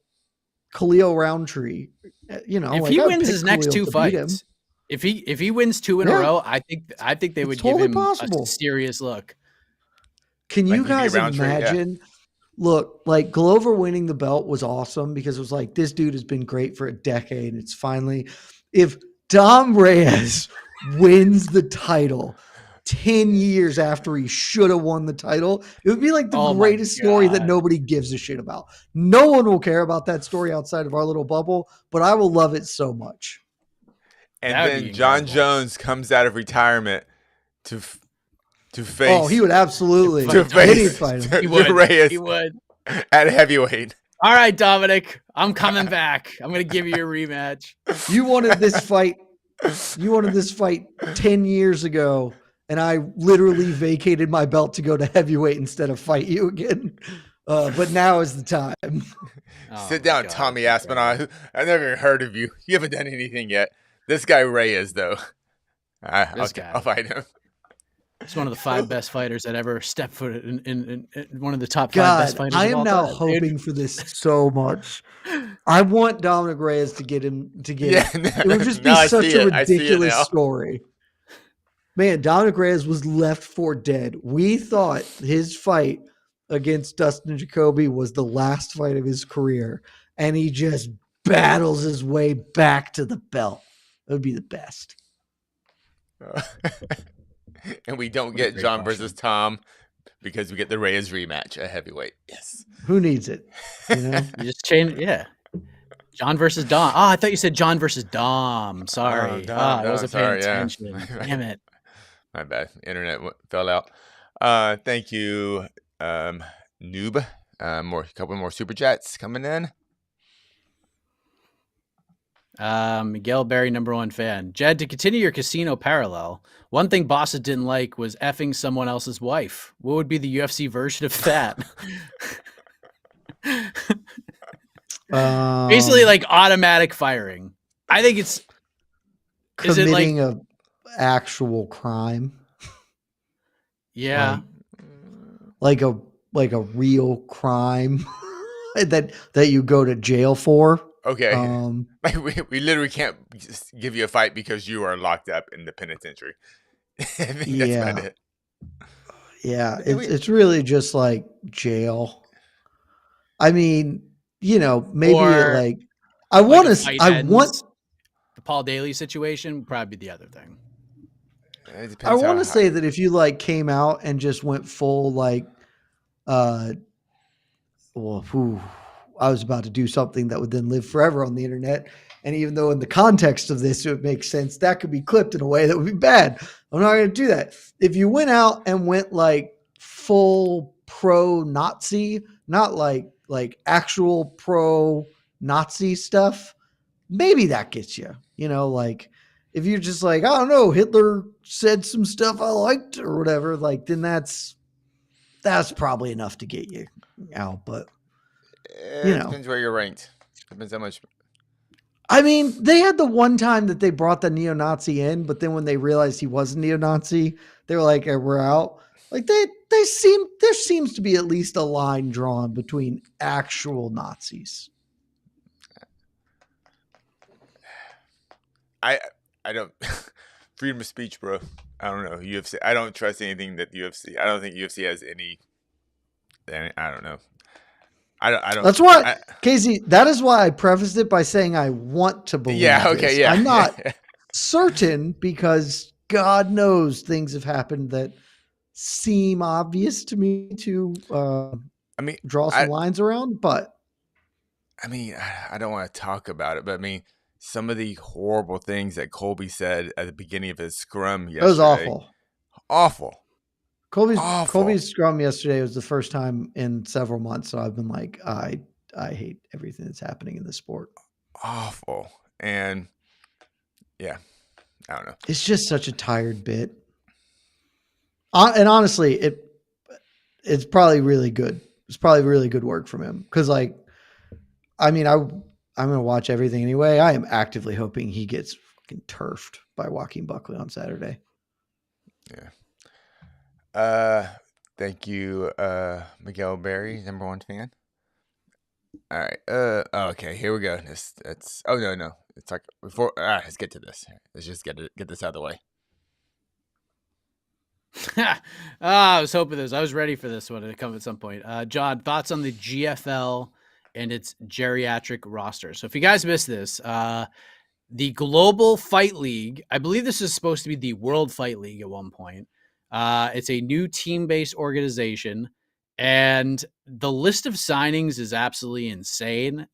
Khalil Roundtree, if he wins his next 2 fights, if he wins 2 in a row, I think they would give him a serious look. Can you guys imagine? Yeah. Look, Glover winning the belt was awesome because it was this dude has been great for a decade. And it's finally, if Dom Reyes wins the title 10 years after he should have won the title, it would be the greatest story that nobody gives a shit about. No one will care about that story outside of our little bubble, but I will love it so much. And then John Jones comes out of retirement to to face. Oh, he would absolutely. to face fight him. He would. Reyes He would. at heavyweight. All right, Dominic, I'm coming back. I'm going to give you a rematch. You wanted this fight. You wanted this fight 10 years ago, and I literally vacated my belt to go to heavyweight instead of fight you again. But now is the time. Sit down, Tommy Aspinall. I've never even heard of you. You haven't done anything yet. This guy Reyes, though. I'll fight him. He's one of the 5 best fighters that ever stepped foot in one of the top 5 best fighters. I of am all now time, hoping dude. for this so much. I want Dominick Reyes to get him to get him. It would just be such a ridiculous story. Man, Dominick Reyes was left for dead. We thought his fight against Dustin Jacoby was the last fight of his career, and he just battles his way back to the belt. It would be the best. And we don't get John versus Tom because we get the Reyes rematch at heavyweight. Yes. Who needs it? You know? You just change, yeah. John versus Dom. Oh, I thought you said John versus Dom. Sorry. Dom, I wasn't paying attention. Yeah. Damn it. My bad. Internet fell out. Thank you, Noob. A couple more super chats coming in. Miguel Berry, #1 fan. Jed, to continue your casino parallel, one thing bosses didn't like was effing someone else's wife. What would be the UFC version of that? Basically, like automatic firing. I think it's committing a actual crime. Yeah, like a real crime that you go to jail for. Okay. Like we literally can't just give you a fight because you are locked up in the penitentiary. I think that's about it. Yeah, it's really just like jail. I mean, maybe I want the Paul Daly situation would probably be the other thing. I want to say that if you came out and just went full I was about to do something that would then live forever on the internet. And even though in the context of this, it would make sense, that could be clipped in a way that would be bad. I'm not going to do that. If you went out and went full pro-Nazi, not like actual pro-Nazi stuff, maybe that gets you, if you're just I don't know, Hitler said some stuff I liked or whatever, then that's probably enough to get you out. But it depends where you're ranked. Depends how much. I mean, they had the one time that they brought the neo-Nazi in, but then when they realized he was a neo-Nazi, they were like, hey, we're out. There seems to be at least a line drawn between actual Nazis. I don't freedom of speech, bro. I don't know. UFC. I don't trust anything that UFC. I don't think UFC has any. I don't know. I don't. That's why, Casey. That is why I prefaced it by saying I want to believe. Yeah. Okay. This. Yeah. I'm not certain because God knows things have happened that seem obvious to me to. Draw some lines around, but. I mean, I don't want to talk about it, but I mean, some of the horrible things that Colby said at the beginning of his scrum yesterday. It was awful. Awful. Colby's scrum yesterday was the first time in several months. So I've been I hate everything that's happening in this sport. Awful. And yeah, I don't know. It's just such a tired bit. And honestly, it's probably really good. It's probably really good work from him. Cause I'm going to watch everything anyway. I am actively hoping he gets fucking turfed by Joaquin Buckley on Saturday. Yeah. Thank you, Miguel Berry, #1 fan. All right. Okay, here we go. No. It's before. Let's get to this. Let's just get this out of the way. I was hoping this. I was ready for this one to come at some point. John, thoughts on the GFL and its geriatric roster? So if you guys missed this, the Global Fight League, I believe this is supposed to be the World Fight League at one point. It's a new team-based organization, and the list of signings is absolutely insane.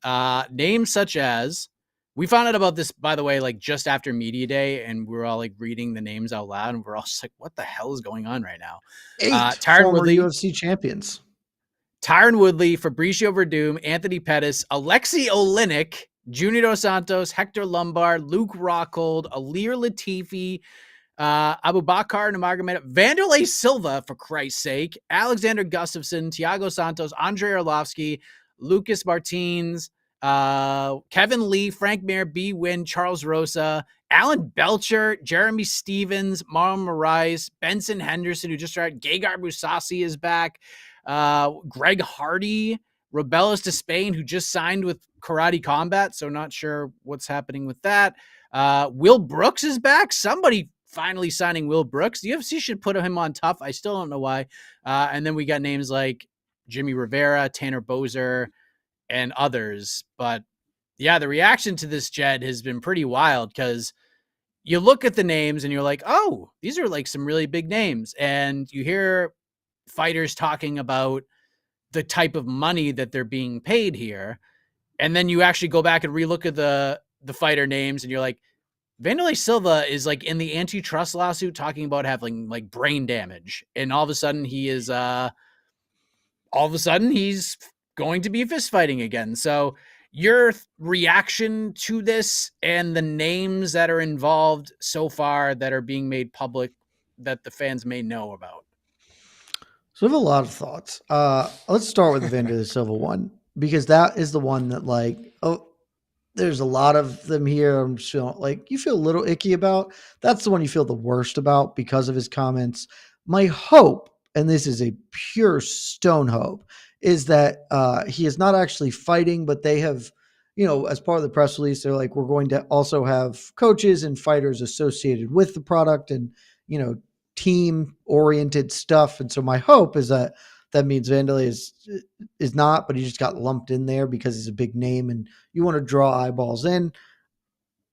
Names such as We found out about this, by the way, like just after media day, and we were all like reading the names out loud, and we're all just like, "What the hell is going on right now?" 8 Tyron former Woodley, UFC champions. Tyron Woodley, Fabricio Verdum, Anthony Pettis, Alexei Oleinik, Junior Dos Santos, Hector Lombard, Luke Rockhold, Alir Latifi, Abubakar Nurmagomedov, Vanderlei Silva, for Christ's sake, Alexander Gustafsson, Thiago Santos, Andrei Arlovsky, Lucas Martins, Kevin Lee, Frank Mir, B. Wynn, Charles Rosa, Alan Belcher, Jeremy Stevens, Marlon Moraes, Benson Henderson, who just started, Gegard Mousasi is back, Greg Hardy, Rebellis de Spain, who just signed with Karate Combat, so not sure what's happening with that. Will Brooks is back. Somebody finally signing Will Brooks. The UFC should put him on tough. I still don't know why. And then we got names like Jimmy Rivera, Tanner Bozer, and others. But yeah, the reaction to this, Jed, has been pretty wild because you look at the names and you're like, oh, these are like some really big names. And you hear fighters talking about the type of money that they're being paid here. And then you actually go back and relook at the fighter names and you're like, Vanderlei Silva is like in the antitrust lawsuit talking about having like brain damage. And all of a sudden he's going to be fist fighting again. So your reaction to this and the names that are involved so far that are being made public that the fans may know about. So I have a lot of thoughts. Let's start with the Vanderlei Silva one, because that is the one that like, there's a lot of them here. I'm feeling like you feel a little icky about. That's the one you feel the worst about because of his comments. My hope, and this is a pure stone hope, is that he is not actually fighting, but they have, as part of the press release, they're like, we're going to also have coaches and fighters associated with the product and, team oriented stuff. And so my hope is that means Vanderlei is not, but he just got lumped in there because he's a big name and you want to draw eyeballs in.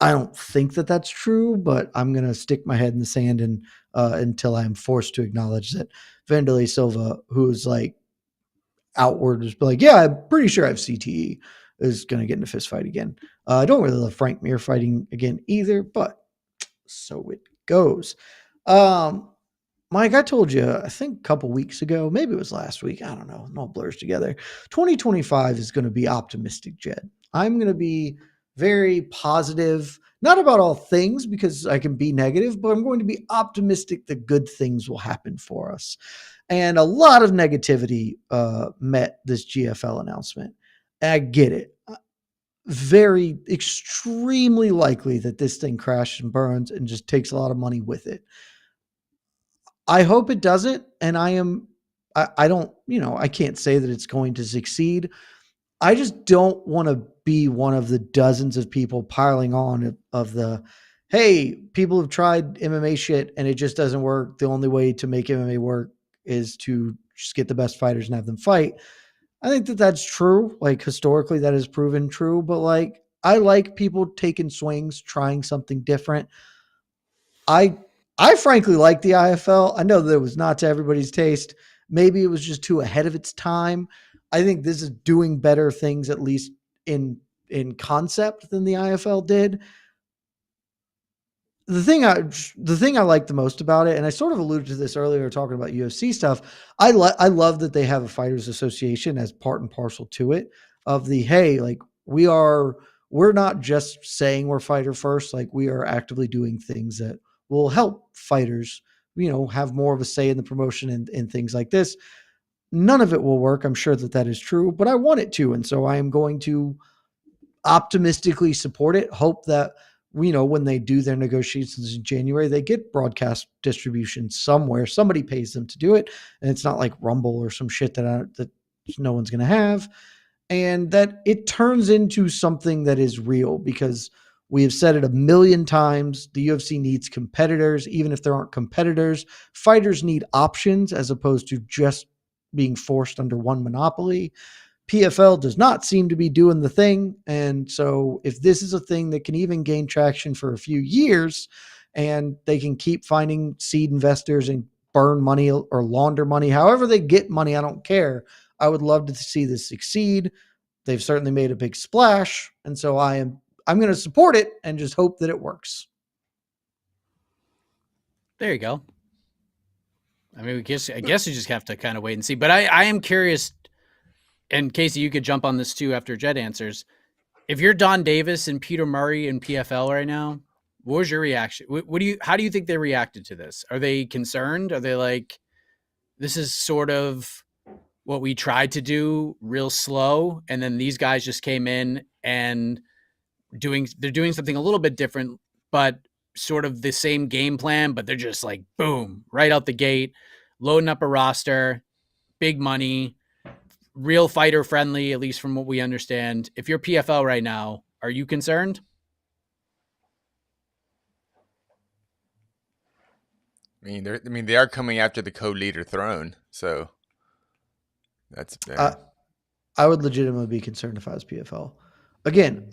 I don't think that that's true, but I'm going to stick my head in the sand and until I'm forced to acknowledge that Vanderlei Silva, who's like outward, is like, yeah, I'm pretty sure I have CTE, is going to get in a fist fight again. I don't really love Frank Mir fighting again either, but so it goes. Mike, I told you, I think a couple weeks ago, maybe it was last week, I don't know, it all blurs together. 2025 is going to be optimistic, Jed. I'm going to be very positive, not about all things because I can be negative, but I'm going to be optimistic that good things will happen for us. And a lot of negativity met this GFL announcement. I get it. Very extremely likely that this thing crashes and burns and just takes a lot of money with it. I hope it doesn't. And I don't, I can't say that it's going to succeed. I just don't want to be one of the dozens of people piling on of the, hey, people have tried MMA shit and it just doesn't work. The only way to make MMA work is to just get the best fighters and have them fight. I think that that's true. Like historically that has proven true, but like, I like people taking swings, trying something different. I frankly like the IFL. I know that it was not to everybody's taste. Maybe it was just too ahead of its time. I think this is doing better things, at least in concept, than the IFL did. The thing I like the most about it, and I sort of alluded to this earlier talking about UFC stuff, I love that they have a fighters association as part and parcel to it of the, hey, like we're not just saying we're fighter first, like we are actively doing things that will help fighters, have more of a say in the promotion and things like this. None of it will work. I'm sure that is true, but I want it to. And so I am going to optimistically support it. Hope that, when they do their negotiations in January, they get broadcast distribution somewhere. Somebody pays them to do it. And it's not like Rumble or some shit that no one's going to have. And that it turns into something that is real, because we have said it a million times. The UFC needs competitors, even if there aren't competitors. Fighters need options as opposed to just being forced under one monopoly. PFL does not seem to be doing the thing. And so if this is a thing that can even gain traction for a few years and they can keep finding seed investors and burn money or launder money, however they get money, I don't care. I would love to see this succeed. They've certainly made a big splash. And so I I'm going to support it and just hope that it works. There you go. I mean, I guess you just have to kind of wait and see. But I am curious, and Casey, you could jump on this too after Jed answers. If you're Don Davis and Peter Murray in PFL right now, what was your reaction? How do you think they reacted to this? Are they concerned? Are they like, this is sort of what we tried to do real slow, and then these guys just came in and they're doing something a little bit different, but sort of the same game plan, but they're just like, boom, right out the gate, loading up a roster, big money, real fighter friendly, at least from what we understand. If you're PFL right now, are you concerned? They are coming after the co-leader throne, so that's I would legitimately be concerned if I was PFL. Again,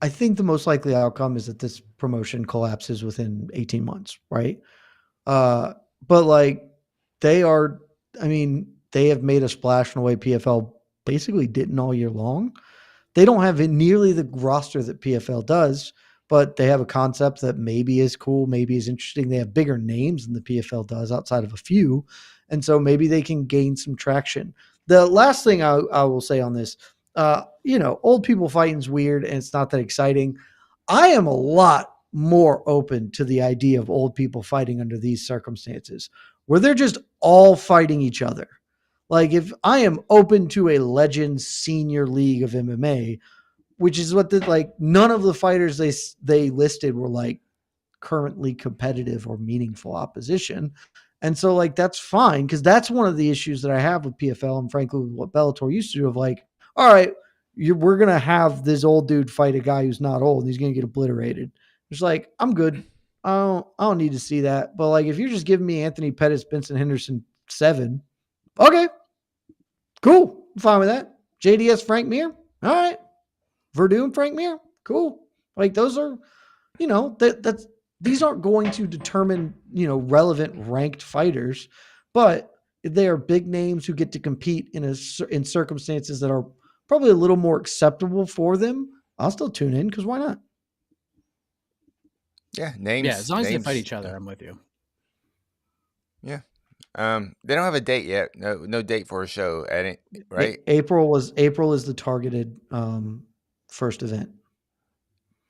I think the most likely outcome is that this promotion collapses within 18 months, right? But like they have made a splash in a way PFL basically didn't all year long. They don't have nearly the roster that PFL does, but they have a concept that maybe is cool, maybe is interesting. They have bigger names than the PFL does outside of a few. And so maybe they can gain some traction. The last thing I will say on this, old people fighting is weird and it's not that exciting. I am a lot more open to the idea of old people fighting under these circumstances where they're just all fighting each other. Like if I am open to a Legends Senior League of MMA, which is what none of the fighters they listed were like currently competitive or meaningful opposition. And so like, that's fine. Cause that's one of the issues that I have with PFL and frankly, with what Bellator used to do of like, all right, we're going to have this old dude fight a guy who's not old and he's going to get obliterated. It's like, I'm good. I don't need to see that. But like, if you're just giving me Anthony Pettis, Benson Henderson 7, okay, cool. I'm fine with that. JDS Frank Mir. All right. Verdun and Frank Mir. Cool. Like those are, these aren't going to determine, relevant ranked fighters, but they are big names who get to compete in circumstances that are probably a little more acceptable for them. I'll still tune in because why not? Yeah, names. Yeah, as long as they fight each other, I'm with you. Yeah. They don't have a date yet. No date for a show, right? April is the targeted first event.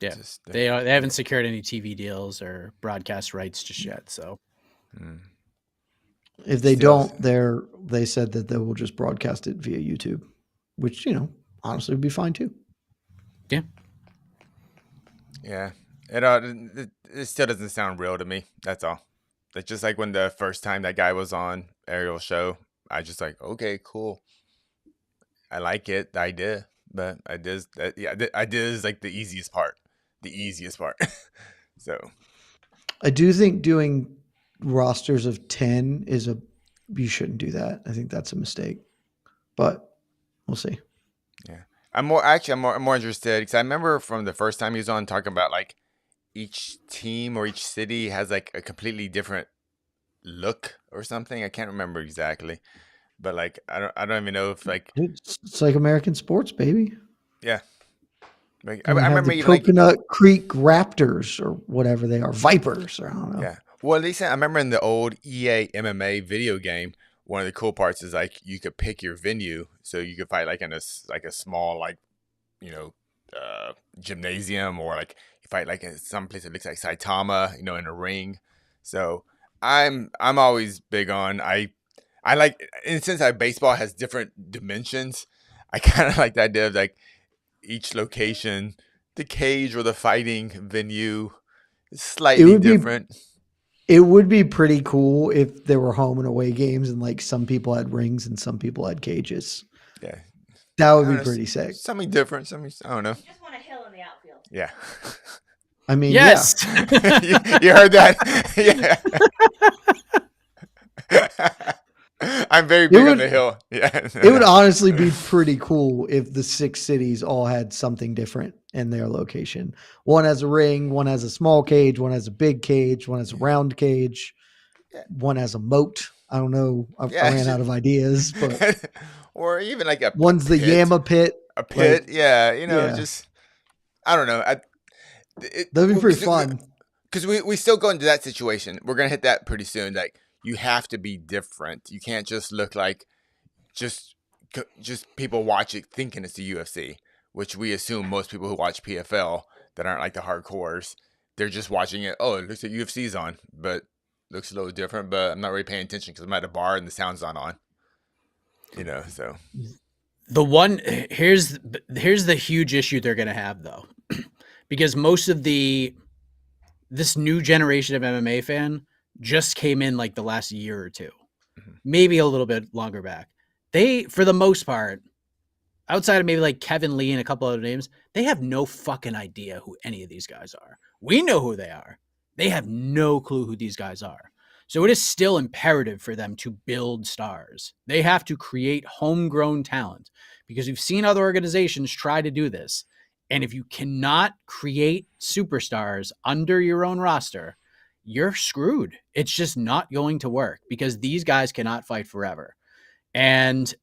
Yeah, they haven't secured any TV deals or broadcast rights just yet. So, if they don't, they said that they will just broadcast it via YouTube, which honestly would be fine too. Yeah, yeah. It still doesn't sound real to me. That's all. That's just like when the first time that guy was on Ariel's show, I just like, okay, cool. I like it, the idea, but the idea is like the easiest part. So I do think doing rosters of 10 you shouldn't do that. I think that's a mistake, but we'll see. Yeah. I'm more interested because I remember from the first time he was on talking about like each team or each city has like a completely different look or something. I can't remember exactly, but like, I don't even know if like, it's like American sports, baby. Yeah. Like, I remember the Coconut Creek Raptors or whatever they are, Vipers, or I don't know. Yeah. Well, at least I remember in the old EA MMA video game, one of the cool parts is like you could pick your venue, so you could fight like in a small gymnasium, or like you fight like in some place that looks like Saitama, in a ring. So I'm always big on I like, in the sense that baseball has different dimensions. I kind of like the idea of like each location, the cage or the fighting venue is slightly different. It would be pretty cool if there were home and away games and like some people had rings and some people had cages. Yeah. That would be pretty sick. Something different. I don't know. You just want a hill in the outfield. Yeah. I mean, yes. Yeah. you heard that? Yeah. I'm very big on the hill. Yeah. It would honestly be pretty cool if the 6 cities all had something different in their location. One has a ring, one has a small cage, one has a big cage, one has a round cage, one has a moat. I don't know. I ran out of ideas, but or even like one's the Yama pit. A pit, just I don't know. That'd be pretty fun. Because we still go into that situation. We're gonna hit that pretty soon. Like, you have to be different. You can't just look like just people watch it thinking it's the UFC, which we assume most people who watch PFL that aren't like the hardcores, they're just watching it. Oh, it looks like UFC's on, but looks a little different. But I'm not really paying attention because I'm at a bar and the sound's not on. So here's the huge issue they're gonna have though, because most of this new generation of MMA fan just came in like the last year or two, maybe a little bit longer back. They, for the most part, outside of maybe like Kevin Lee and a couple other names, they have no fucking idea who any of these guys are. We know who they are. They have no clue who these guys are. So it is still imperative for them to build stars. They have to create homegrown talent because we've seen other organizations try to do this. And if you cannot create superstars under your own roster, you're screwed. It's just not going to work because these guys cannot fight forever. And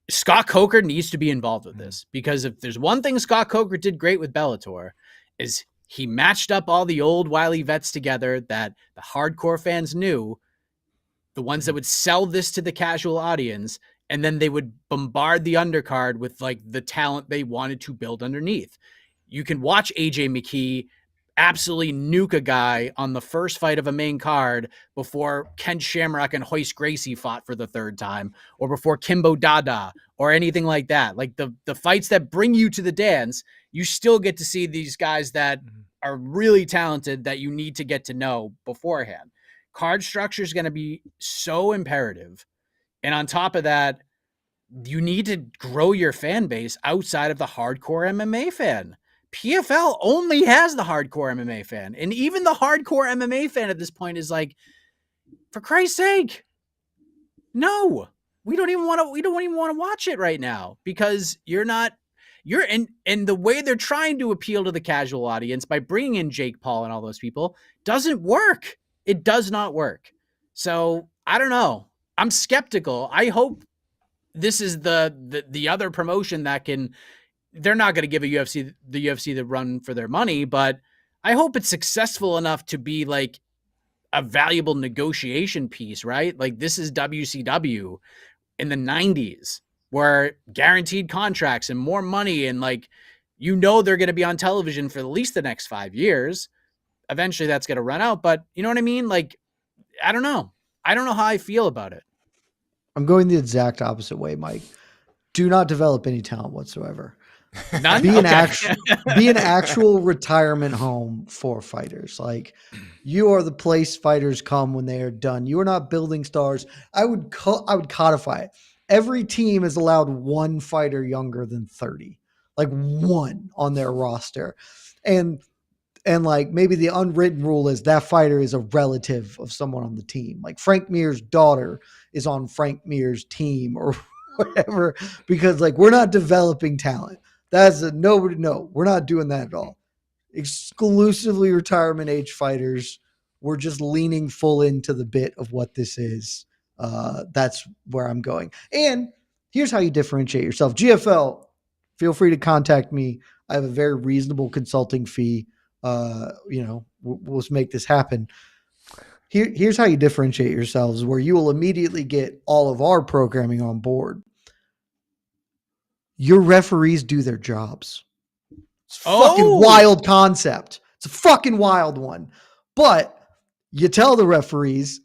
Scott Coker needs to be involved with this, because if there's one thing Scott Coker did great with Bellator is he matched up all the old wily vets together that the hardcore fans knew, the ones that would sell this to the casual audience, and then they would bombard the undercard with like the talent they wanted to build underneath. You can watch AJ McKee absolutely nuke a guy on the first fight of a main card before Ken Shamrock and Hoist Gracie fought for the third time, or before Kimbo Dada or anything like that. Like the fights that bring you to the dance, you still get to see these guys that are really talented that you need to get to know beforehand. Card structure is going to be so imperative. And on top of that, you need to grow your fan base outside of the hardcore MMA fan. PFL only has the hardcore MMA fan. And even the hardcore MMA fan at this point is like, for Christ's sake, no, we don't even want to watch it right now, because and the way they're trying to appeal to the casual audience by bringing in Jake Paul and all those people doesn't work. It does not work. So I don't know. I'm skeptical. I hope this is the other promotion that can. They're not going to give the UFC the run for their money, but I hope it's successful enough to be like a valuable negotiation piece, right? Like, this is WCW in the 90s, where guaranteed contracts and more money, and like, they're going to be on television for at least the next 5 years. Eventually that's going to run out, but you know what I mean? Like, I don't know how I feel about it. I'm going the exact opposite way, Mike. Do not develop any talent whatsoever. None? Be an actual retirement home for fighters. Like, you are the place fighters come when they are done. You are not building stars. I would codify it. Every team is allowed one fighter younger than 30, like one on their roster. And like, maybe the unwritten rule is that fighter is a relative of someone on the team. Like, Frank Mir's daughter is on Frank Mir's team or whatever, because like, we're not developing talent. That's nobody. No, we're not doing that at all. Exclusively retirement age fighters. We're just leaning full into the bit of what this is. That's where I'm going. And here's how you differentiate yourself. GFL, feel free to contact me. I have a very reasonable consulting fee. We'll make this happen. Here's how you differentiate yourselves, where you will immediately get all of our programming on board. Your referees do their jobs. It's a fucking wild concept. It's a fucking wild one. But you tell the referees,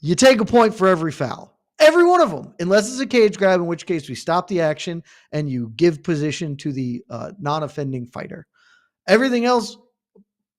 you take a point for every foul. Every one of them, unless it's a cage grab, in which case we stop the action and you give position to the non-offending fighter. Everything else,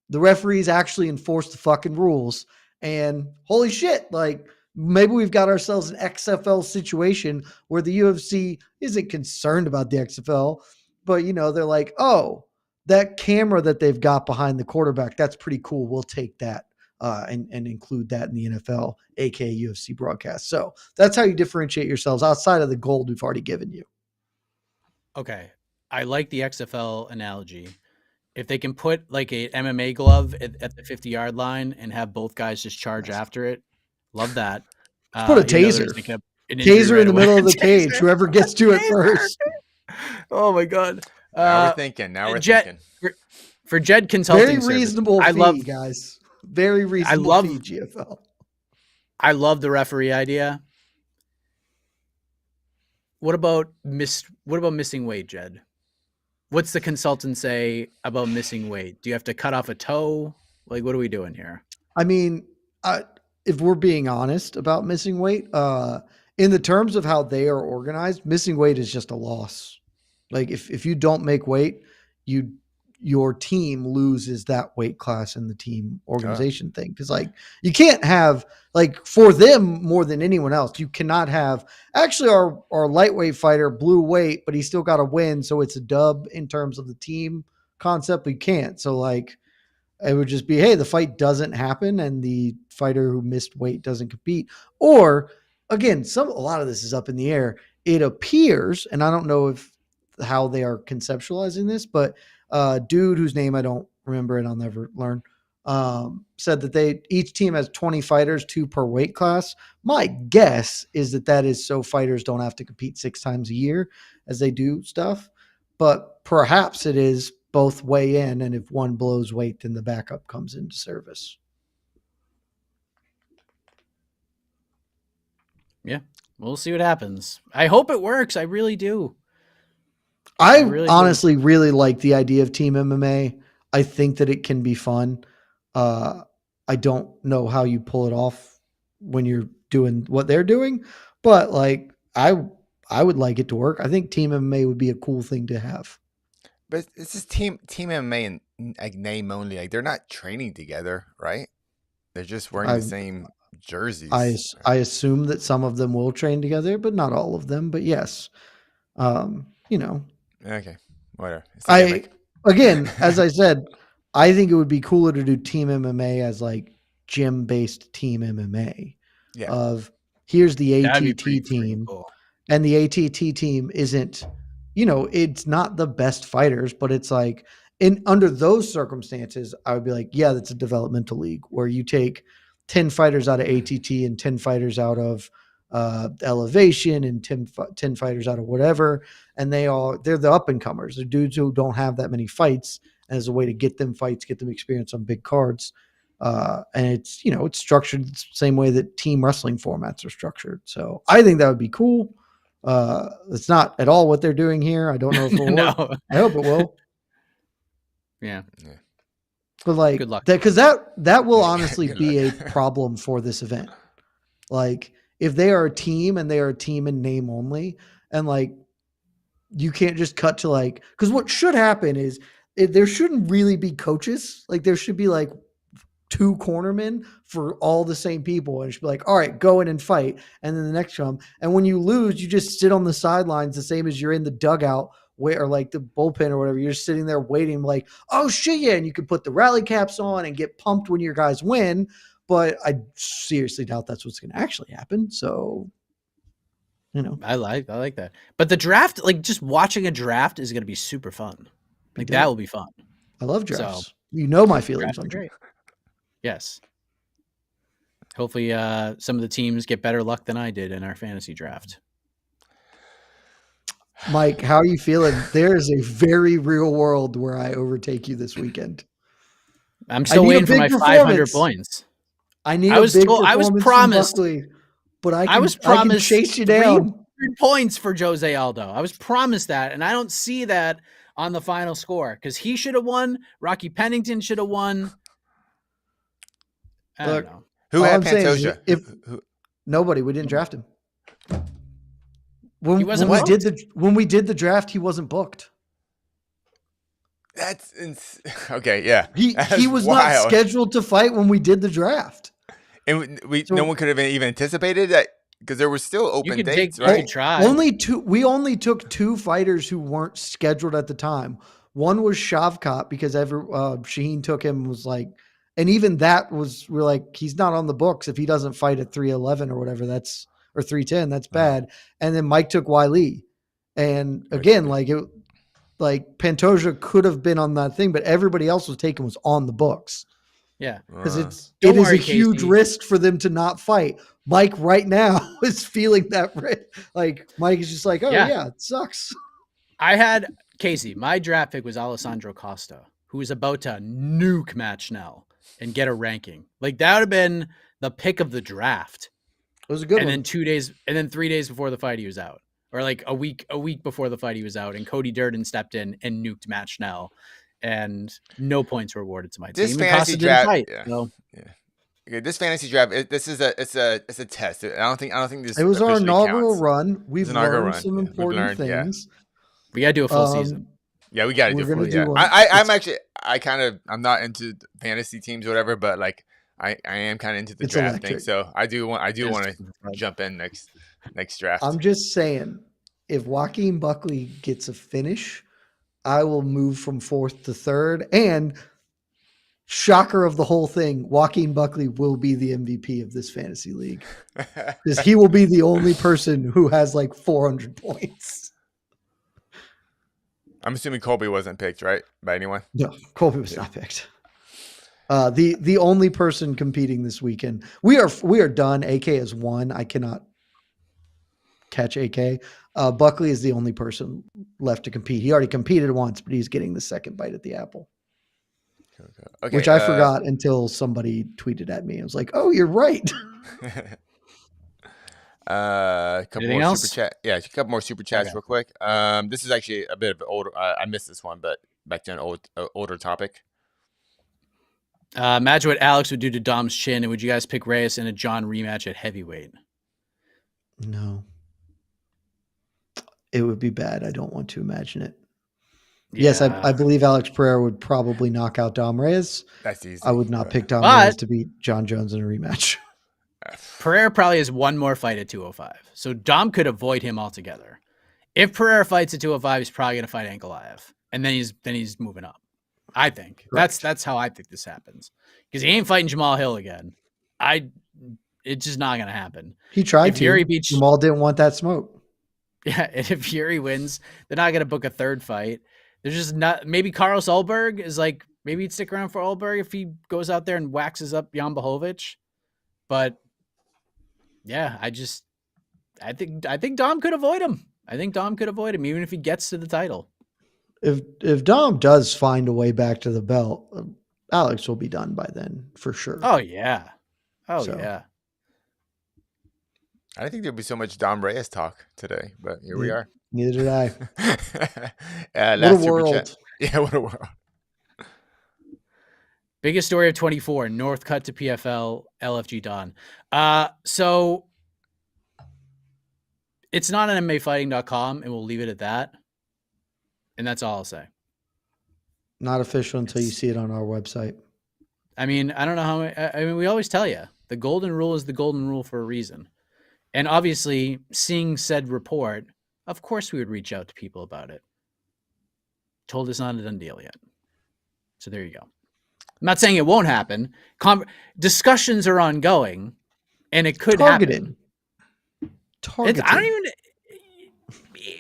the referees actually enforce the fucking rules. And holy shit, like, maybe we've got ourselves an XFL situation where the UFC isn't concerned about the XFL, but they're like, oh, that camera that they've got behind the quarterback, that's pretty cool. We'll take that and include that in the NFL, aka UFC broadcast. So that's how you differentiate yourselves outside of the gold we've already given you. Okay. I like the XFL analogy. If they can put like a MMA glove at the 50-yard line and have both guys just charge after it, love that. Put a taser. Like an taser right in the away. middle of the cage. Whoever gets to it first. Oh my God. Now we're thinking. Now we're Jed, thinking. for Jed Consulting Very Service, reasonable fee, guys. Very reasonable fee, GFL. I love the referee idea. What about missing weight, Jed? What's the consultant say about missing weight? Do you have to cut off a toe? Like, what are we doing here? I mean, if we're being honest about missing weight, in the terms of how they are organized, missing weight is just a loss. Like if you don't make weight, your team loses that weight class in the team organization thing. Cause like you can't have, like, for them more than anyone else, you cannot have, actually our lightweight fighter blew weight, but he still got a win. So it's a dub in terms of the team concept. We can't. So like, it would just be, hey, the fight doesn't happen and the fighter who missed weight doesn't compete. Or again, a lot of this is up in the air. It appears, and I don't know how they are conceptualizing this, but dude whose name I don't remember and I'll never learn, said that each team has 20 fighters, 2 per weight class. My guess is that is so fighters don't have to compete 6 times a year as they do stuff. But perhaps it is both weigh in, and if one blows weight, then the backup comes into service. Yeah, we'll see what happens. I hope it works. I really do. I honestly really like the idea of team MMA. I think that it can be fun. I don't know how you pull it off when you're doing what they're doing, but like I would like it to work. I think team MMA would be a cool thing to have. But it's just team MMA and like name only. Like they're not training together, right? They're just wearing the same jerseys. I assume that some of them will train together, but not all of them. But yes, Okay, whatever. Again, as I said, I think it would be cooler to do team MMA as like gym-based team MMA. Yeah. Of here's the That'd ATT team, cool. And the ATT team isn't, it's not the best fighters, but it's like under those circumstances, I would be like, yeah, that's a developmental league where you take 10 fighters out of ATT and 10 fighters out of elevation and 10 fighters out of whatever. And they're the up and comers. They're dudes who don't have that many fights as a way to get them fights, get them experience on big cards. And it's, it's structured the same way that team wrestling formats are structured. So I think that would be cool. It's not at all what they're doing here. I don't know if it will work. I hope it will. Yeah. But like, good luck. Because that will honestly be a problem for this event. Like if they are a team and they are a team in name only, and like, you can't just cut to like, because what should happen is there shouldn't really be coaches. Like there should be like 2 cornermen for all the same people. And it should be like, all right, go in and fight. And then the next come. And when you lose, you just sit on the sidelines, the same as you're in the dugout or like the bullpen or whatever. You're just sitting there waiting like, oh shit. Yeah. And you can put the rally caps on and get pumped when your guys win. But I seriously doubt that's what's going to actually happen. So, I like that. But the draft, like just watching a draft is going to be super fun. Like that will be fun. I love drafts. So, my feelings on great. Yes. Hopefully some of the teams get better luck than I did in our fantasy draft. Mike, how are you feeling? There is a very real world where I overtake you this weekend. I'm still waiting for my 500 points. I was promised, Buckley, but I can chase you down. 300 points for Jose Aldo. I was promised that, and I don't see that on the final score because he should have won. Rocky Pennington should have won. I don't know. Who had Pantoja? Nobody, we didn't draft him. When we did the draft, he wasn't booked. That's okay. Yeah, he was wild. Not scheduled to fight when we did the draft, and no one could have even anticipated that because there were still open dates. Right? We only took 2 fighters who weren't scheduled at the time. One was Shavkat because Shaheen took him and was like. And even that we're like, he's not on the books. If he doesn't fight at 311 or whatever, or 310, that's bad. And then Mike took Wiley. And again, Pantoja could have been on that thing, but everybody else was on the books. Yeah. Because it is a huge risk for them to not fight. Mike right now is feeling that risk. Like Mike is just like, oh yeah, it sucks. I had Casey, my draft pick was Alessandro Costa, who was about to nuke Matt Schnell and get a ranking. Like that would have been the pick of the draft. It was a good and one. then 3 days before the fight, he was out, or like a week before the fight, he was out, and Cody Durden stepped in and nuked Matt Schnell, and no points were awarded to my This team. fantasy draft, So. Okay, this fantasy draft, it's a test. I don't think this. It was our officially inaugural counts. run. We've inaugural learned run. some We've important learned, yeah. things. We gotta do a full season. Yeah, we got to do We're full. gonna do Yeah. one. I'm not into fantasy teams or whatever, but like I am kind of into the It's draft thing. electric. So I do want to Fun. jump in next draft. I'm just saying, if Joaquin Buckley gets a finish, I will move from 4th to 3rd. And shocker of the whole thing, Joaquin Buckley will be the MVP of this fantasy league because he will be the only person who has like 400 points. I'm assuming Colby wasn't picked, right, by anyone? No, Colby was not picked. The only person competing this weekend. We are done. AK has won. I cannot catch AK. Buckley is the only person left to compete. He already competed once, but he's getting the second bite at the apple. Okay, Which I forgot until somebody tweeted at me. I was like, "Oh, you're right." Couple Anything more else? super chat. Yeah, a couple more super chats real quick. This is actually a bit of an older. I missed this one, but back to an older topic. Imagine what Alex would do to Dom's chin, and would you guys pick Reyes in a John rematch at heavyweight? No, it would be bad. I don't want to imagine it. Yeah. Yes, I believe Alex Pereira would probably knock out Dom Reyes. That's easy. I would not but- pick Dom But- Reyes to beat John Jones in a rematch. Pereira probably has one more fight at 205, so Dom could avoid him altogether. If Pereira fights at 205, he's probably going to fight Ankalaev, and then he's moving up. I think that's how I think this happens, because he ain't fighting Jamal Hill again. It's just not going to happen. He tried If to. Fury beats- Jamal didn't want that smoke. Yeah, and if Fury wins, they're not going to book a third fight. There's just not. Maybe Carlos Ulberg is like, maybe he'd stick around for Ulberg if he goes out there and waxes up Jan Blachowicz. But yeah, I think Dom could avoid him. I think Dom could avoid him even if he gets to the title. If Dom does find a way back to the belt, Alex will be done by then for sure. Oh yeah. So. Yeah. I didn't think there'd be so much Dom Reyes talk today, but here we are. Neither did I. Last What a super world. chat. Yeah, what a world. Biggest story of 24, North cut to PFL, LFG Don. So it's not on MMAfighting.com, and we'll leave it at that. And that's all I'll say. Not official until you see it on our website. I mean, I don't know how. I mean, we always tell you the golden rule is the golden rule for a reason. And obviously, seeing said report, of course, we would reach out to people about it. Told it's not a done deal yet. So there you go. I'm not saying it won't happen. Discussions are ongoing, and it could happen. Targeted. I don't even.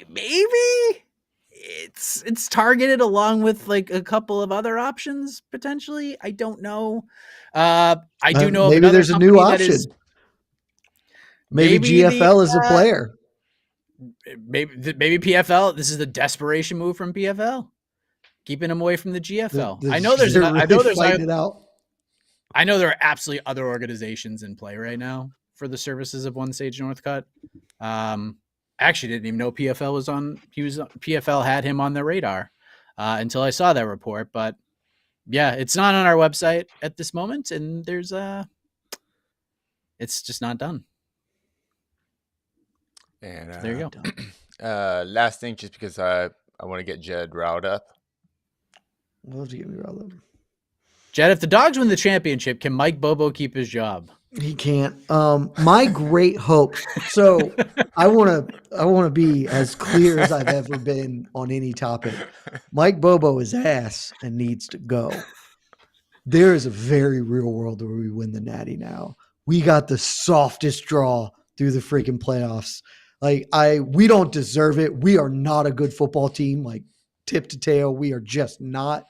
Maybe it's targeted along with like a couple of other options potentially. I don't know. I do know. Maybe of there's a new option. Maybe GFL is a player. Maybe PFL. This is the desperation move from PFL, keeping him away from the GFL. I know there's. I know there are absolutely other organizations in play right now for the services of One Sage Northcutt. Actually didn't even know PFL was on. PFL had him on their radar until I saw that report. But yeah, it's not on our website at this moment, and there's it's just not done. And So there you go. Last thing, just because I want to get Jed riled up. Love to get me riled up. Jed, if the Dogs win the championship, can Mike Bobo keep his job? He can't. My great hope. So I want to be as clear as I've ever been on any topic. Mike Bobo is ass and needs to go. There is a very real world where we win the Natty now. We got the softest draw through the freaking playoffs. We don't deserve it. We are not a good football team, like tip to tail. We are just not.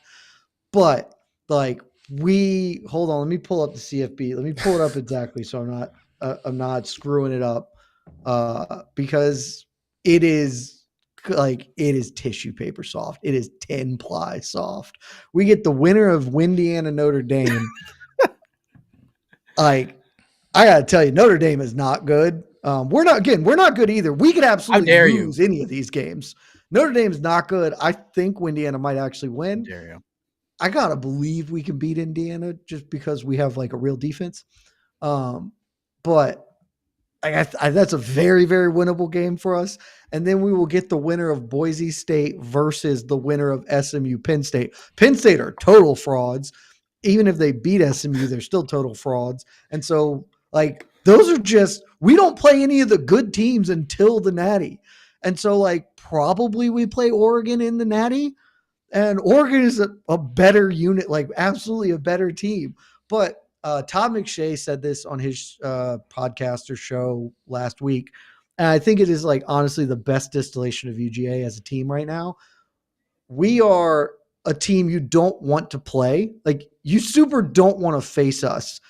But hold on, let me pull up the CFB. Let me pull it up exactly so I'm not screwing it up because it is like it is tissue paper soft. It is 10 ply soft. We get the winner of Indiana Notre Dame. Like, I gotta tell you, Notre Dame is not good. We're not good either. We could absolutely dare lose any of these games. Notre Dame's not good. I think Indiana might actually win. How dare you? I gotta believe we can beat Indiana just because we have like a real defense. But that's a very, very winnable game for us. And then we will get the winner of Boise State versus the winner of SMU Penn State. Penn State are total frauds. Even if they beat SMU, they're still total frauds. And so, like, those are just, we don't play any of the good teams until the Natty. And so, like, probably we play Oregon in the Natty. And Oregon is a better unit, like absolutely a better team. But Todd McShay said this on his podcast or show last week. And I think it is like honestly the best distillation of UGA as a team right now. We are a team you don't want to play. Like you super don't want to face us.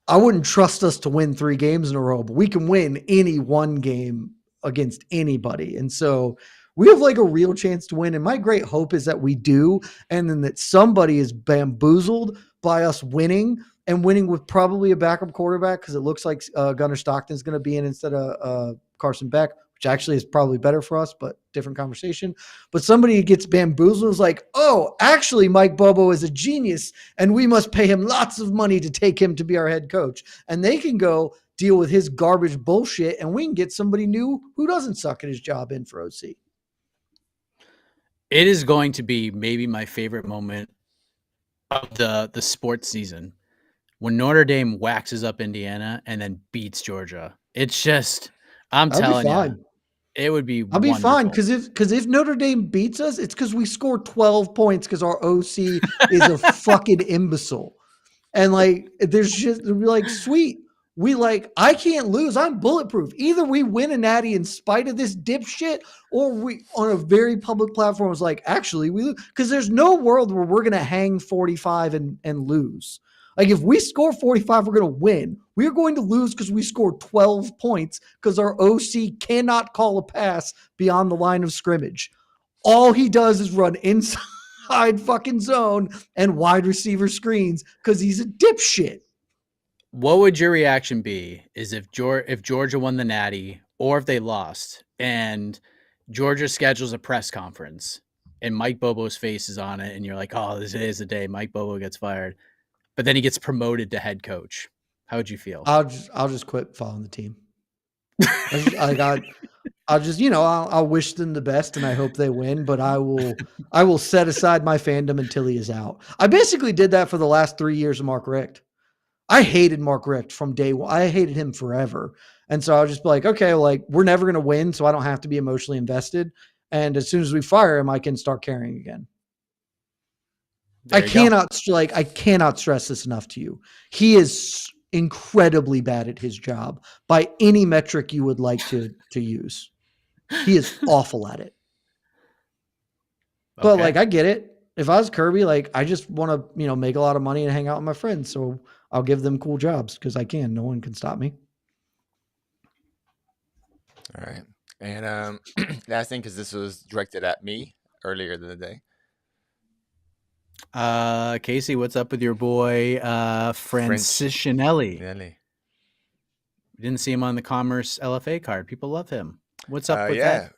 I wouldn't trust us to win 3 games in a row, but we can win any one game against anybody. And so we have like a real chance to win. And my great hope is that we do. And then that somebody is bamboozled by us winning and winning with probably a backup quarterback. Cause it looks like Gunnar Stockton's going to be in instead of Carson Beck, which actually is probably better for us, but different conversation. But somebody gets bamboozled and is like, oh, actually Mike Bobo is a genius and we must pay him lots of money to take him to be our head coach. And they can go deal with his garbage bullshit and we can get somebody new who doesn't suck at his job in for OC. It is going to be maybe my favorite moment of the sports season when Notre Dame waxes up Indiana and then beats Georgia. It's just, I'm telling you, it would be I'll be fine because if Notre Dame beats us, it's because we scored 12 points because our OC is a fucking imbecile. And like, there's just like, sweet. We like, I can't lose. I'm bulletproof. Either we win a natty in spite of this dipshit, or we on a very public platform was like, actually we lose. Because there's no world where we're going to hang 45 and lose. Like if we score 45, we're going to win. We're going to lose because we scored 12 points because our OC cannot call a pass beyond the line of scrimmage. All he does is run inside fucking zone and wide receiver screens because he's a dipshit. What would your reaction be is if Georgia won the Natty or if they lost and Georgia schedules a press conference and Mike Bobo's face is on it and you're like, oh, this is the day Mike Bobo gets fired, but then he gets promoted to head coach. How would you feel? I'll just quit following the team. I'll just, I'll wish them the best and I hope they win, but I will set aside my fandom until he is out. I basically did that for the last 3 years of Mark Richt. I hated Mark Richt from day one. I hated him forever. And so I'll just be like, okay, like we're never going to win. So I don't have to be emotionally invested. And as soon as we fire him, I can start caring again. I cannot stress this enough to you. He is incredibly bad at his job by any metric you would like to use. He is awful at it. But like, I get it. If I was Kirby, like I just want to, make a lot of money and hang out with my friends. So I'll give them cool jobs because I can. No one can stop me. All right. And last thing, because this was directed at me earlier in the day. Casey, what's up with your boy Franciscinelli? Really? We didn't see him on the Commerce LFA card. People love him. What's up with that?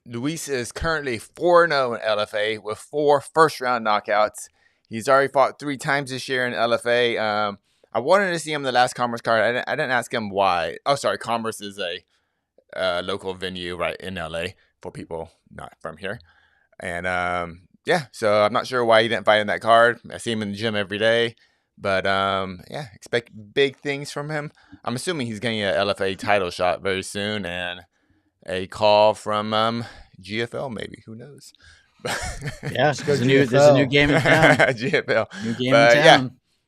Luis is currently 4-0 in LFA with 4 first-round knockouts. He's already fought 3 times this year in LFA. I wanted to see him in the last Commerce card. I didn't ask him why. Oh, sorry. Commerce is a local venue right in LA for people not from here. And so I'm not sure why he didn't fight in that card. I see him in the gym every day. But expect big things from him. I'm assuming he's getting an LFA title shot very soon and a call from GFL maybe. Who knows? Yeah, there's a new game in town. GFL. New game in town. Yeah.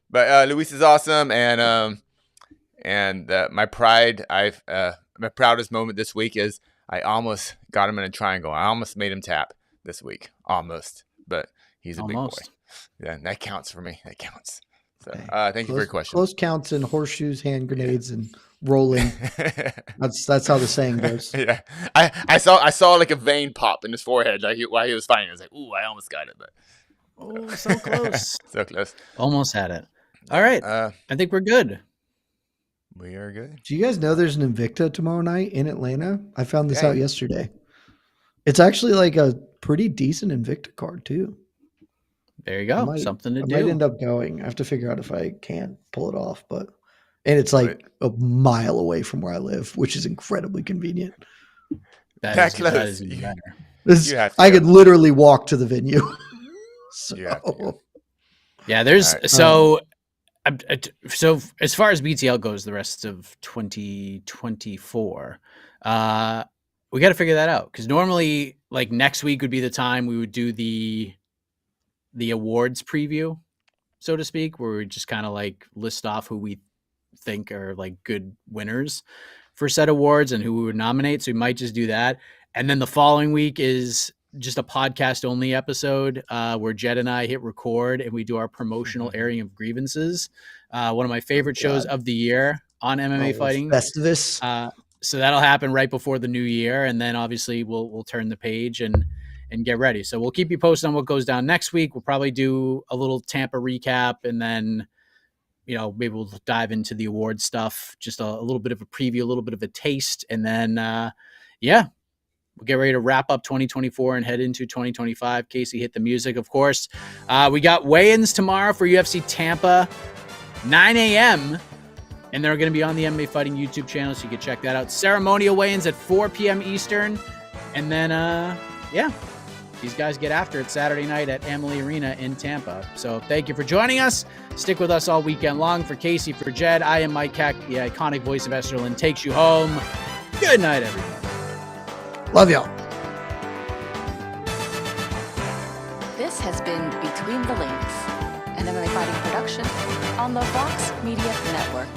But Luis is awesome, and my pride. My proudest moment this week is I almost got him in a triangle. I almost made him tap this week, almost. But he's a big boy. Yeah, that counts for me. That counts. So Hey, thank you for your question. Close counts and horseshoes, hand grenades, and rolling. That's how the saying goes. Yeah, I saw like a vein pop in his forehead while he was fighting. I was like, ooh, I almost got it, but Oh, so close. so close. Almost had it. All right. I think we're good. We are good. Do you guys know there's an Invicta tomorrow night in Atlanta? I found this Yeah. out yesterday. It's actually like a pretty decent Invicta card too. There you go. Something to I do. might end up going. I have to figure out if I can pull it off, and it's like a mile away from where I live, which is incredibly convenient. That is even better. I could literally walk to the venue. So, You have to go. Yeah, there's Right. so as far as BTL goes, the rest of 2024, we got to figure that out, because normally, like, next week would be the time we would do the awards preview, so to speak, where we just kind of like list off who we think are like good winners for said awards and who we would nominate. So we might just do that, and then the following week is just a podcast only episode where Jed and I hit record and we do our promotional airing of grievances. One of my favorite shows of the year on MMA fighting. Festivus. So that'll happen right before the new year. And then obviously we'll turn the page and get ready. So we'll keep you posted on what goes down next week. We'll probably do a little Tampa recap, and then, maybe we'll dive into the award stuff, just a little bit of a preview, a little bit of a taste. And then, we'll get ready to wrap up 2024 and head into 2025. Casey, hit the music, of course. We got weigh-ins tomorrow for UFC Tampa, 9 a.m., and they're going to be on the MMA Fighting YouTube channel, so you can check that out. Ceremonial weigh-ins at 4 p.m. Eastern. And then, these guys get after it Saturday night at Amalie Arena in Tampa. So thank you for joining us. Stick with us all weekend long. For Casey, for Jed, I am Mike Keck, the iconic voice of Esterlin, takes you home. Good night, everyone. Love y'all. This has been Between the Links, an MMA fighting production on the Vox Media Network.